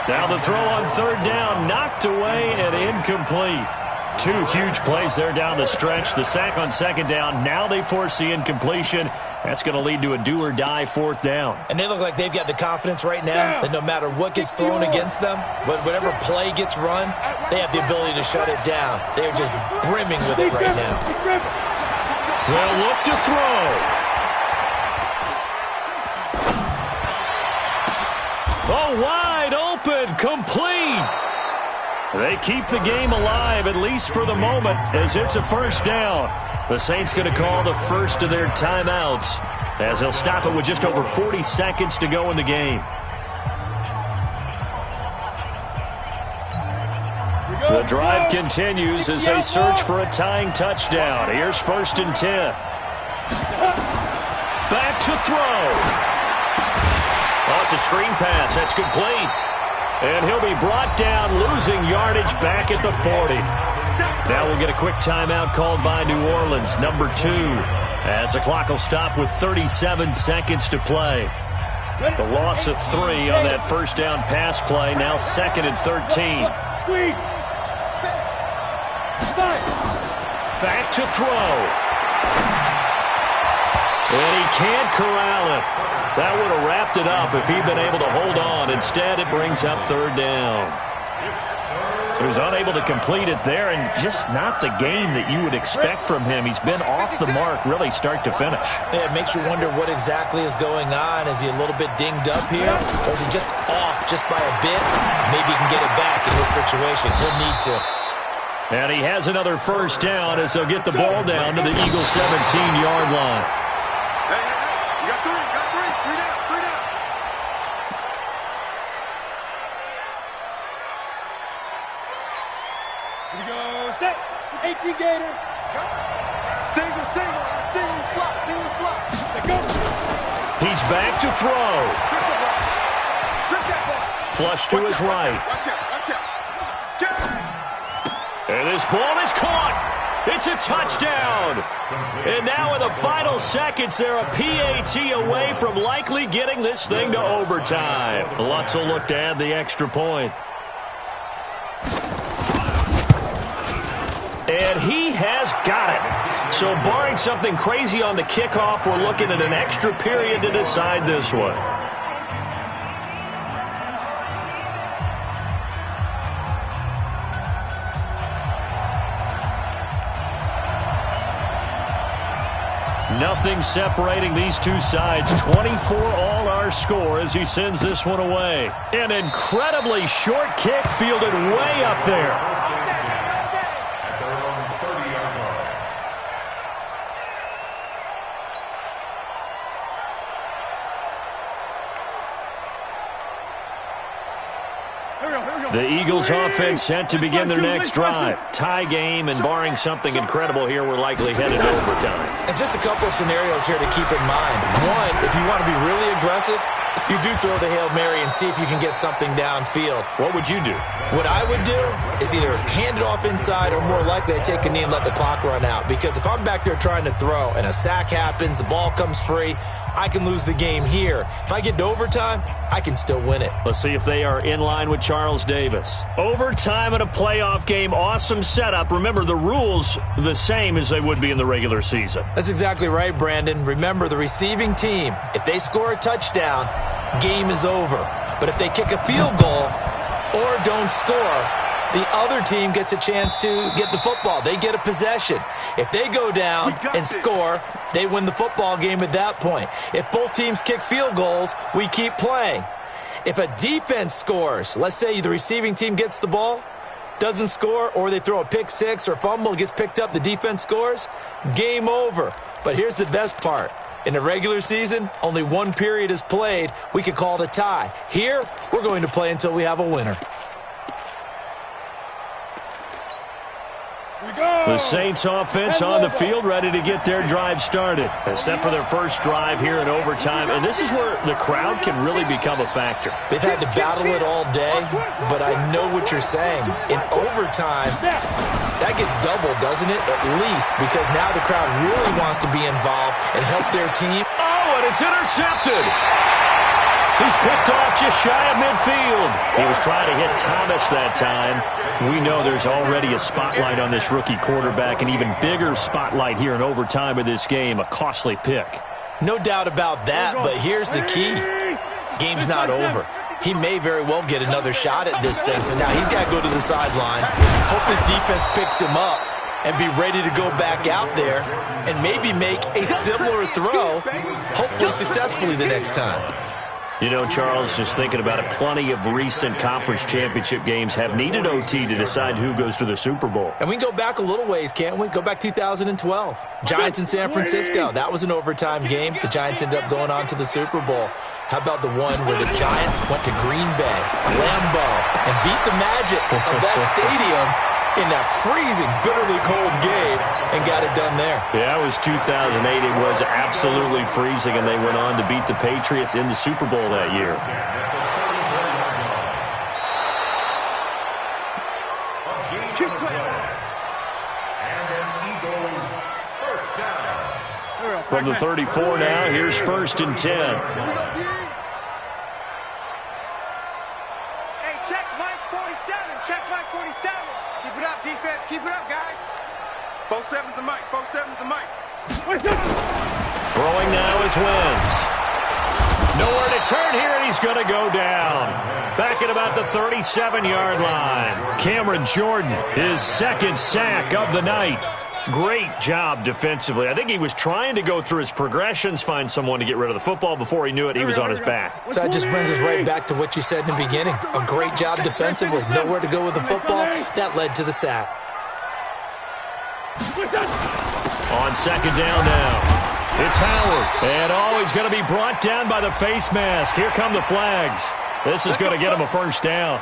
Now the throw on 3rd down, knocked away and incomplete. 2 huge plays there down the stretch. The sack on 2nd down. Now they force the incompletion. That's going to lead to a do-or-die 4th down.
And they look like they've got the confidence right now that no matter what gets thrown against them, whatever play gets run, they have the ability to shut it down. They're just brimming with it right now.
They'll look to throw. Oh, wide open, complete. They keep the game alive, at least for the moment, as it's a 1st down. The Saints going to call the first of their timeouts, as they'll stop it with just over 40 seconds to go in the game. The drive continues as they search for a tying touchdown. Here's 1st and 10. Back to throw. Oh, it's a screen pass. That's complete. And he'll be brought down, losing yardage back at the 40. Now we'll get a quick timeout called by New Orleans, number 2, as the clock will stop with 37 seconds to play. The loss of 3 on that 1st down pass play, now 2nd and 13. Back to throw. And he can't corral it. That would have wrapped it up if he'd been able to hold on. Instead, it brings up 3rd down. So he's unable to complete it there, and just not the game that you would expect from him. He's been off the mark, really, start to finish.
Yeah, it makes you wonder what exactly is going on. Is he a little bit dinged up here, or is he just off just by a bit? Maybe he can get it back in this situation. He'll need to.
And he has another 1st down as they'll get the ball down to the Eagles' 17-yard line.
You got 3, you got 3. 3 down, 3 down.
Here we go. Set. 18 Gator.
Single slot.
Let go.
He's back to throw.
Strip that ball.
Flush to his right.
Watch out.
And this ball is caught. It's a touchdown. And now in the final seconds, they're a PAT away from likely getting this thing to overtime. Lutz will look to add the extra point. And he has got it. So barring something crazy on the kickoff, we're looking at an extra period to decide this one. Nothing separating these two sides. 24 all our score as he sends this one away. An incredibly short kick fielded way up there. The Eagles offense set to begin their next drive. Tie game, and barring something incredible here, we're likely headed to overtime.
And just a couple of scenarios here to keep in mind. One, if you want to be really aggressive, you do throw the Hail Mary and see if you can get something downfield.
What would you do?
What I would do is either hand it off inside or more likely I take a knee and let the clock run out. Because if I'm back there trying to throw and a sack happens, the ball comes free, I can lose the game here. If I get to overtime, I can still win it.
Let's see if they are in line with Charles Davis. Overtime in a playoff game, awesome setup. Remember, the rules the same as they would be in the regular season.
That's exactly right, Brandon. Remember, the receiving team, if they score a touchdown, game is over. But if they kick a field goal or don't score, the other team gets a chance to get the football. They get a possession. If they go down and score, they win the football game at that point. If both teams kick field goals, we keep playing. If a defense scores, let's say the receiving team gets the ball, doesn't score, or they throw a pick six or fumble, gets picked up, the defense scores, game over. But here's the best part. In the regular season, only one period is played. We could call it a tie. Here, we're going to play until we have a winner.
The Saints offense on the field, ready to get their drive started. Set for their first drive here in overtime, and this is where the crowd can really become a factor.
They've had to battle it all day, but I know what you're saying. In overtime, that gets doubled, doesn't it? At least, because now the crowd really wants to be involved and help their team.
Oh, and it's intercepted. He's picked off just shy of midfield. He was trying to hit Thomas that time. We know there's already a spotlight on this rookie quarterback, an even bigger spotlight here in overtime of this game, a costly pick.
No doubt about that, but here's the key. Game's not over. He may very well get another shot at this thing, so now he's got to go to the sideline, hope his defense picks him up, and be ready to go back out there and maybe make a similar throw, hopefully successfully the next time.
You know, Charles, just thinking about it, plenty of recent conference championship games have needed OT to decide who goes to the Super Bowl.
And we can go back a little ways, can't we? Go back 2012. Giants in San Francisco. That was an overtime game. The Giants ended up going on to the Super Bowl. How about the one where the Giants went to Green Bay, Lambeau, and beat the Magic of that stadium in that freezing, bitterly cold game and got it done there.
Yeah, it was 2008. It was absolutely freezing, and they went on to beat the Patriots in the Super Bowl that year. From the 34 now, here's 1st and 10.
Hey, check Mike 47. Check Mike 47. Keep it up, defense. Keep it up, guys.
4-7's the mic. 4-7's the mic.
Throwing now is Wentz. Nowhere to turn here, and he's going to go down. Back at about the 37-yard line. Cameron Jordan, his second sack of the night. Great job defensively. I think he was trying to go through his progressions, find someone to get rid of the football. Before he knew it, he was on his back.
So that just brings us right back to what you said in the beginning. A great job defensively. Nowhere to go with the football. That led to the sack.
On second down now, it's Howard. And he's going to be brought down by the face mask. Here come the flags. This is going to get him a first down.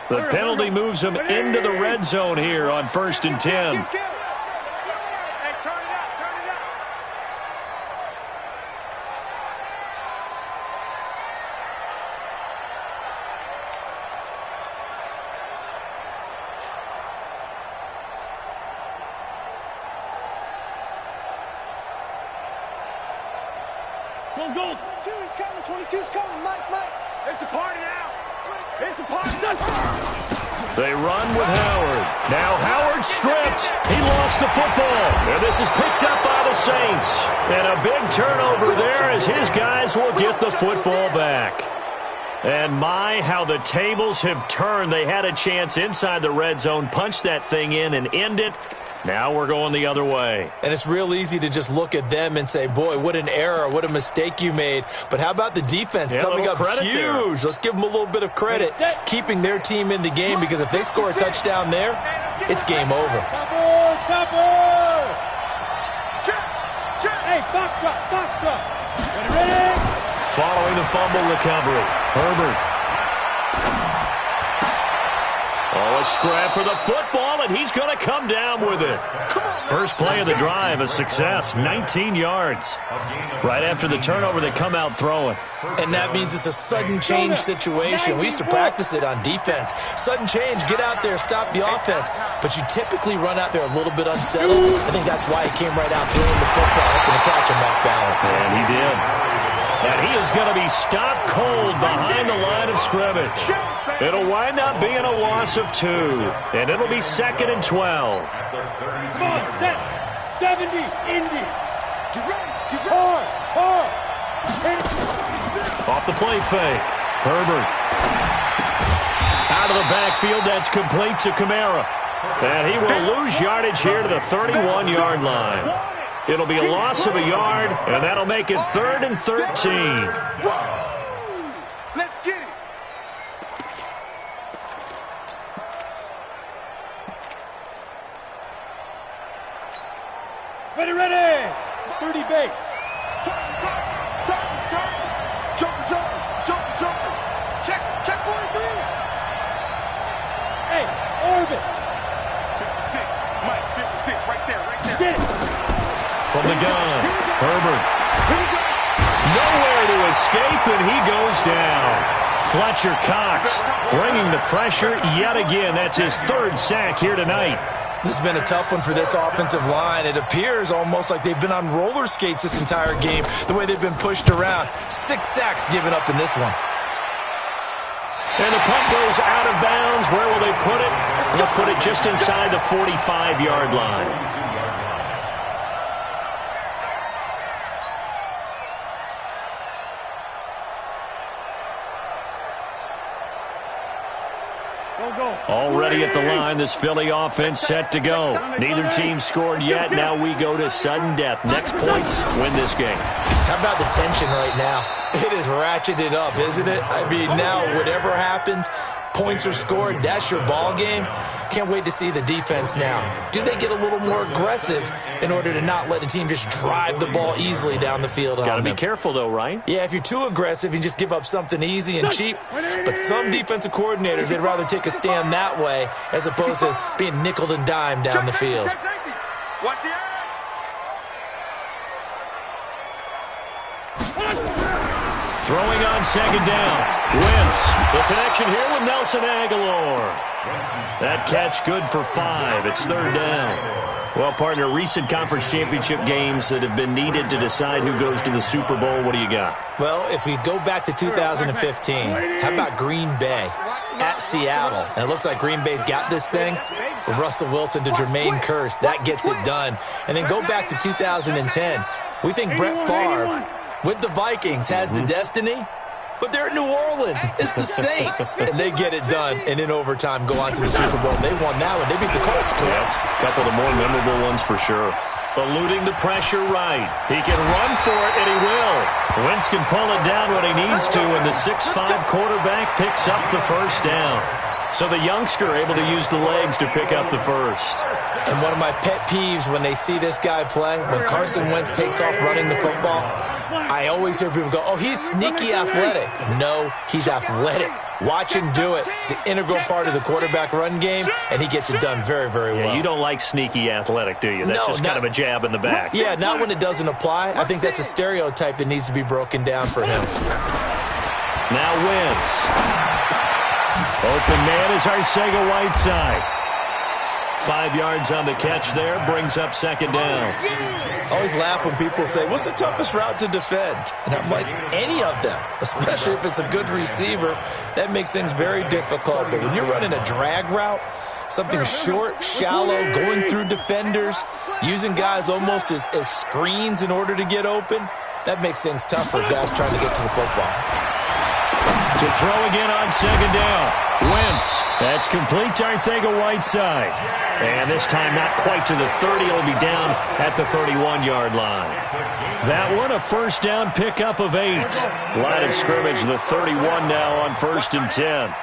The penalty moves him into the red zone here on 1st and 10.
Hey, turn it up, turn it up.
Go.
2 is coming, 22 is coming. Mike. It's a party now. It's a party.
They run with Howard. Now Howard stripped. He lost the football. And this is picked up by the Saints. And a big turnover there as his guys will get the football back. And my, how the tables have turned. They had a chance inside the red zone, punch that thing in and end it. Now we're going the other way.
And it's real easy to just look at them and say, boy, what an error, what a mistake you made. But how about the defense coming up huge?
There.
Let's give them a little bit of credit, keeping their team in the game, because if they score a touchdown there, it's game over.
Chopper! Hey, box drop. Ready?
Following the fumble recovery, Herbert. Oh, a scrap for the football, and he's going to come down with it. First play of the drive, a success, 19 yards. Right after the turnover, they come out throwing.
And that means it's a sudden change situation. We used to practice it on defense. Sudden change, get out there, stop the offense. But you typically run out there a little bit unsettled. I think that's why he came right out throwing the football, hoping to catch him off balance.
And he did. And he is going to be stopped cold behind the line of scrimmage. It'll wind up being a loss of 2. And it'll be 2nd and 12.
Come on, set. 70, Indy. Get ready. Hard.
Off the play fake. Herbert. Out of the backfield, that's complete to Kamara. And he will lose yardage here to the 31-yard line. It'll be a loss of a yard, and that'll make it 3rd and 13.
Let's get it.
Ready. 30 base.
Jumper. Check 43.
Hey, orbit.
56. Mike, 56. Right there.
Get it.
From the gun, Herbert. Nowhere to escape, and he goes down. Fletcher Cox bringing the pressure yet again. That's his 3rd sack here tonight.
This has been a tough one for this offensive line. It appears almost like they've been on roller skates this entire game, the way they've been pushed around. 6 sacks given up in this one.
And the punt goes out of bounds. Where will they put it? They'll put it just inside the 45-yard line. Already at the line, this Philly offense set to go. Neither team scored yet. Now we go to sudden death. Next points win this game.
How about the tension right now? It is ratcheted up, isn't it? I mean, now whatever happens, points are scored, that's your ball game. Can't wait to see the defense now. Do they get a little more aggressive in order to not let the team just drive the ball easily down the field?
Got to be careful, though, right?
Yeah, if you're too aggressive, you just give up something easy and cheap. But some defensive coordinators, they'd rather take a stand that way as opposed to being nickeled and dimed down the field.
Watch the eye.
Throwing on 2nd down. Wentz. The connection here with Nelson Aguilar. That catch good for 5. It's 3rd down. Well, partner, recent conference championship games that have been needed to decide who goes to the Super Bowl. What do you got?
Well, if we go back to 2015, how about Green Bay at Seattle? And it looks like Green Bay's got this thing. Russell Wilson to Jermaine Kearse. That gets it done. And then go back to 2010. We think Brett Favre with the Vikings has the destiny, but they're in New Orleans. It's the Saints. And they get it done, and in overtime go on to the Super Bowl. They won that one. They beat the Colts, correct?
A couple of the more memorable ones for sure. Eluding the pressure right. He can run for it, and he will. Wentz can pull it down when he needs to, and the 6'5 quarterback picks up the 1st down. So the youngster able to use the legs to pick up the 1st.
And one of my pet peeves when they see this guy play, when Carson Wentz takes off running the football, I always hear people go, oh, he's sneaky athletic. No, he's athletic. Watch him do it. It's an integral part of the quarterback run game, and he gets it done very, very well.
Yeah, you don't like sneaky athletic, do you? That's just kind of a jab in the back.
Yeah, not when it doesn't apply. I think that's a stereotype that needs to be broken down for him.
Now Wentz. Open man is Arcega-Whiteside. 5 yards on the catch there, brings up second down.
I always laugh when people say, what's the toughest route to defend? And I'm like, any of them, especially if it's a good receiver. That makes things very difficult. But when you're running a drag route, something short, shallow, going through defenders, using guys almost as screens in order to get open, that makes things tough for guys trying to get to the football.
To throw again on second down. Wentz. That's complete to Arcega-Whiteside. And this time not quite to the 30. It'll be down at the 31-yard line. That one a first down pickup of 8. Line of scrimmage, the 31 now on 1st and 10.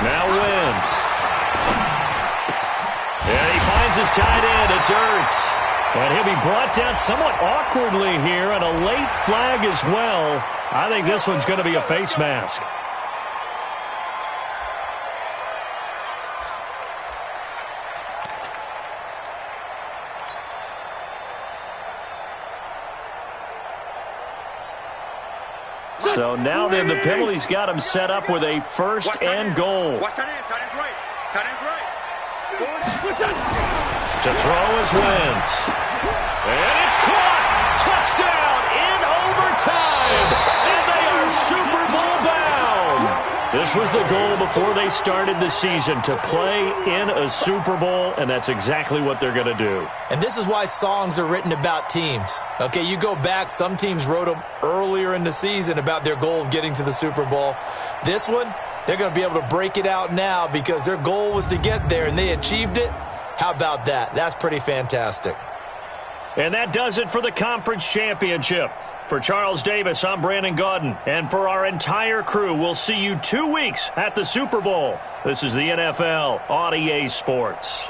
Now Wentz. And he finds his tight end. It's Ertz. And he'll be brought down somewhat awkwardly here, and a late flag as well. I think this one's going to be a face mask. So now then the penalty's got him set up with a 1st and goal.
Watch tight end. Tight end's right. Tight end's right.
To throw is Wentz. And it's caught! Touchdown in overtime! And they are Super Bowl bound! This was the goal before they started the season, to play in a Super Bowl, and that's exactly what they're going to do.
And this is why songs are written about teams. Okay, you go back, some teams wrote them earlier in the season about their goal of getting to the Super Bowl. This one, they're going to be able to break it out now because their goal was to get there, and they achieved it. How about that? That's pretty fantastic.
And that does it for the conference championship. For Charles Davis, I'm Brandon Gaudin. And for our entire crew, we'll see you 2 weeks at the Super Bowl. This is the NFL on EA Sports.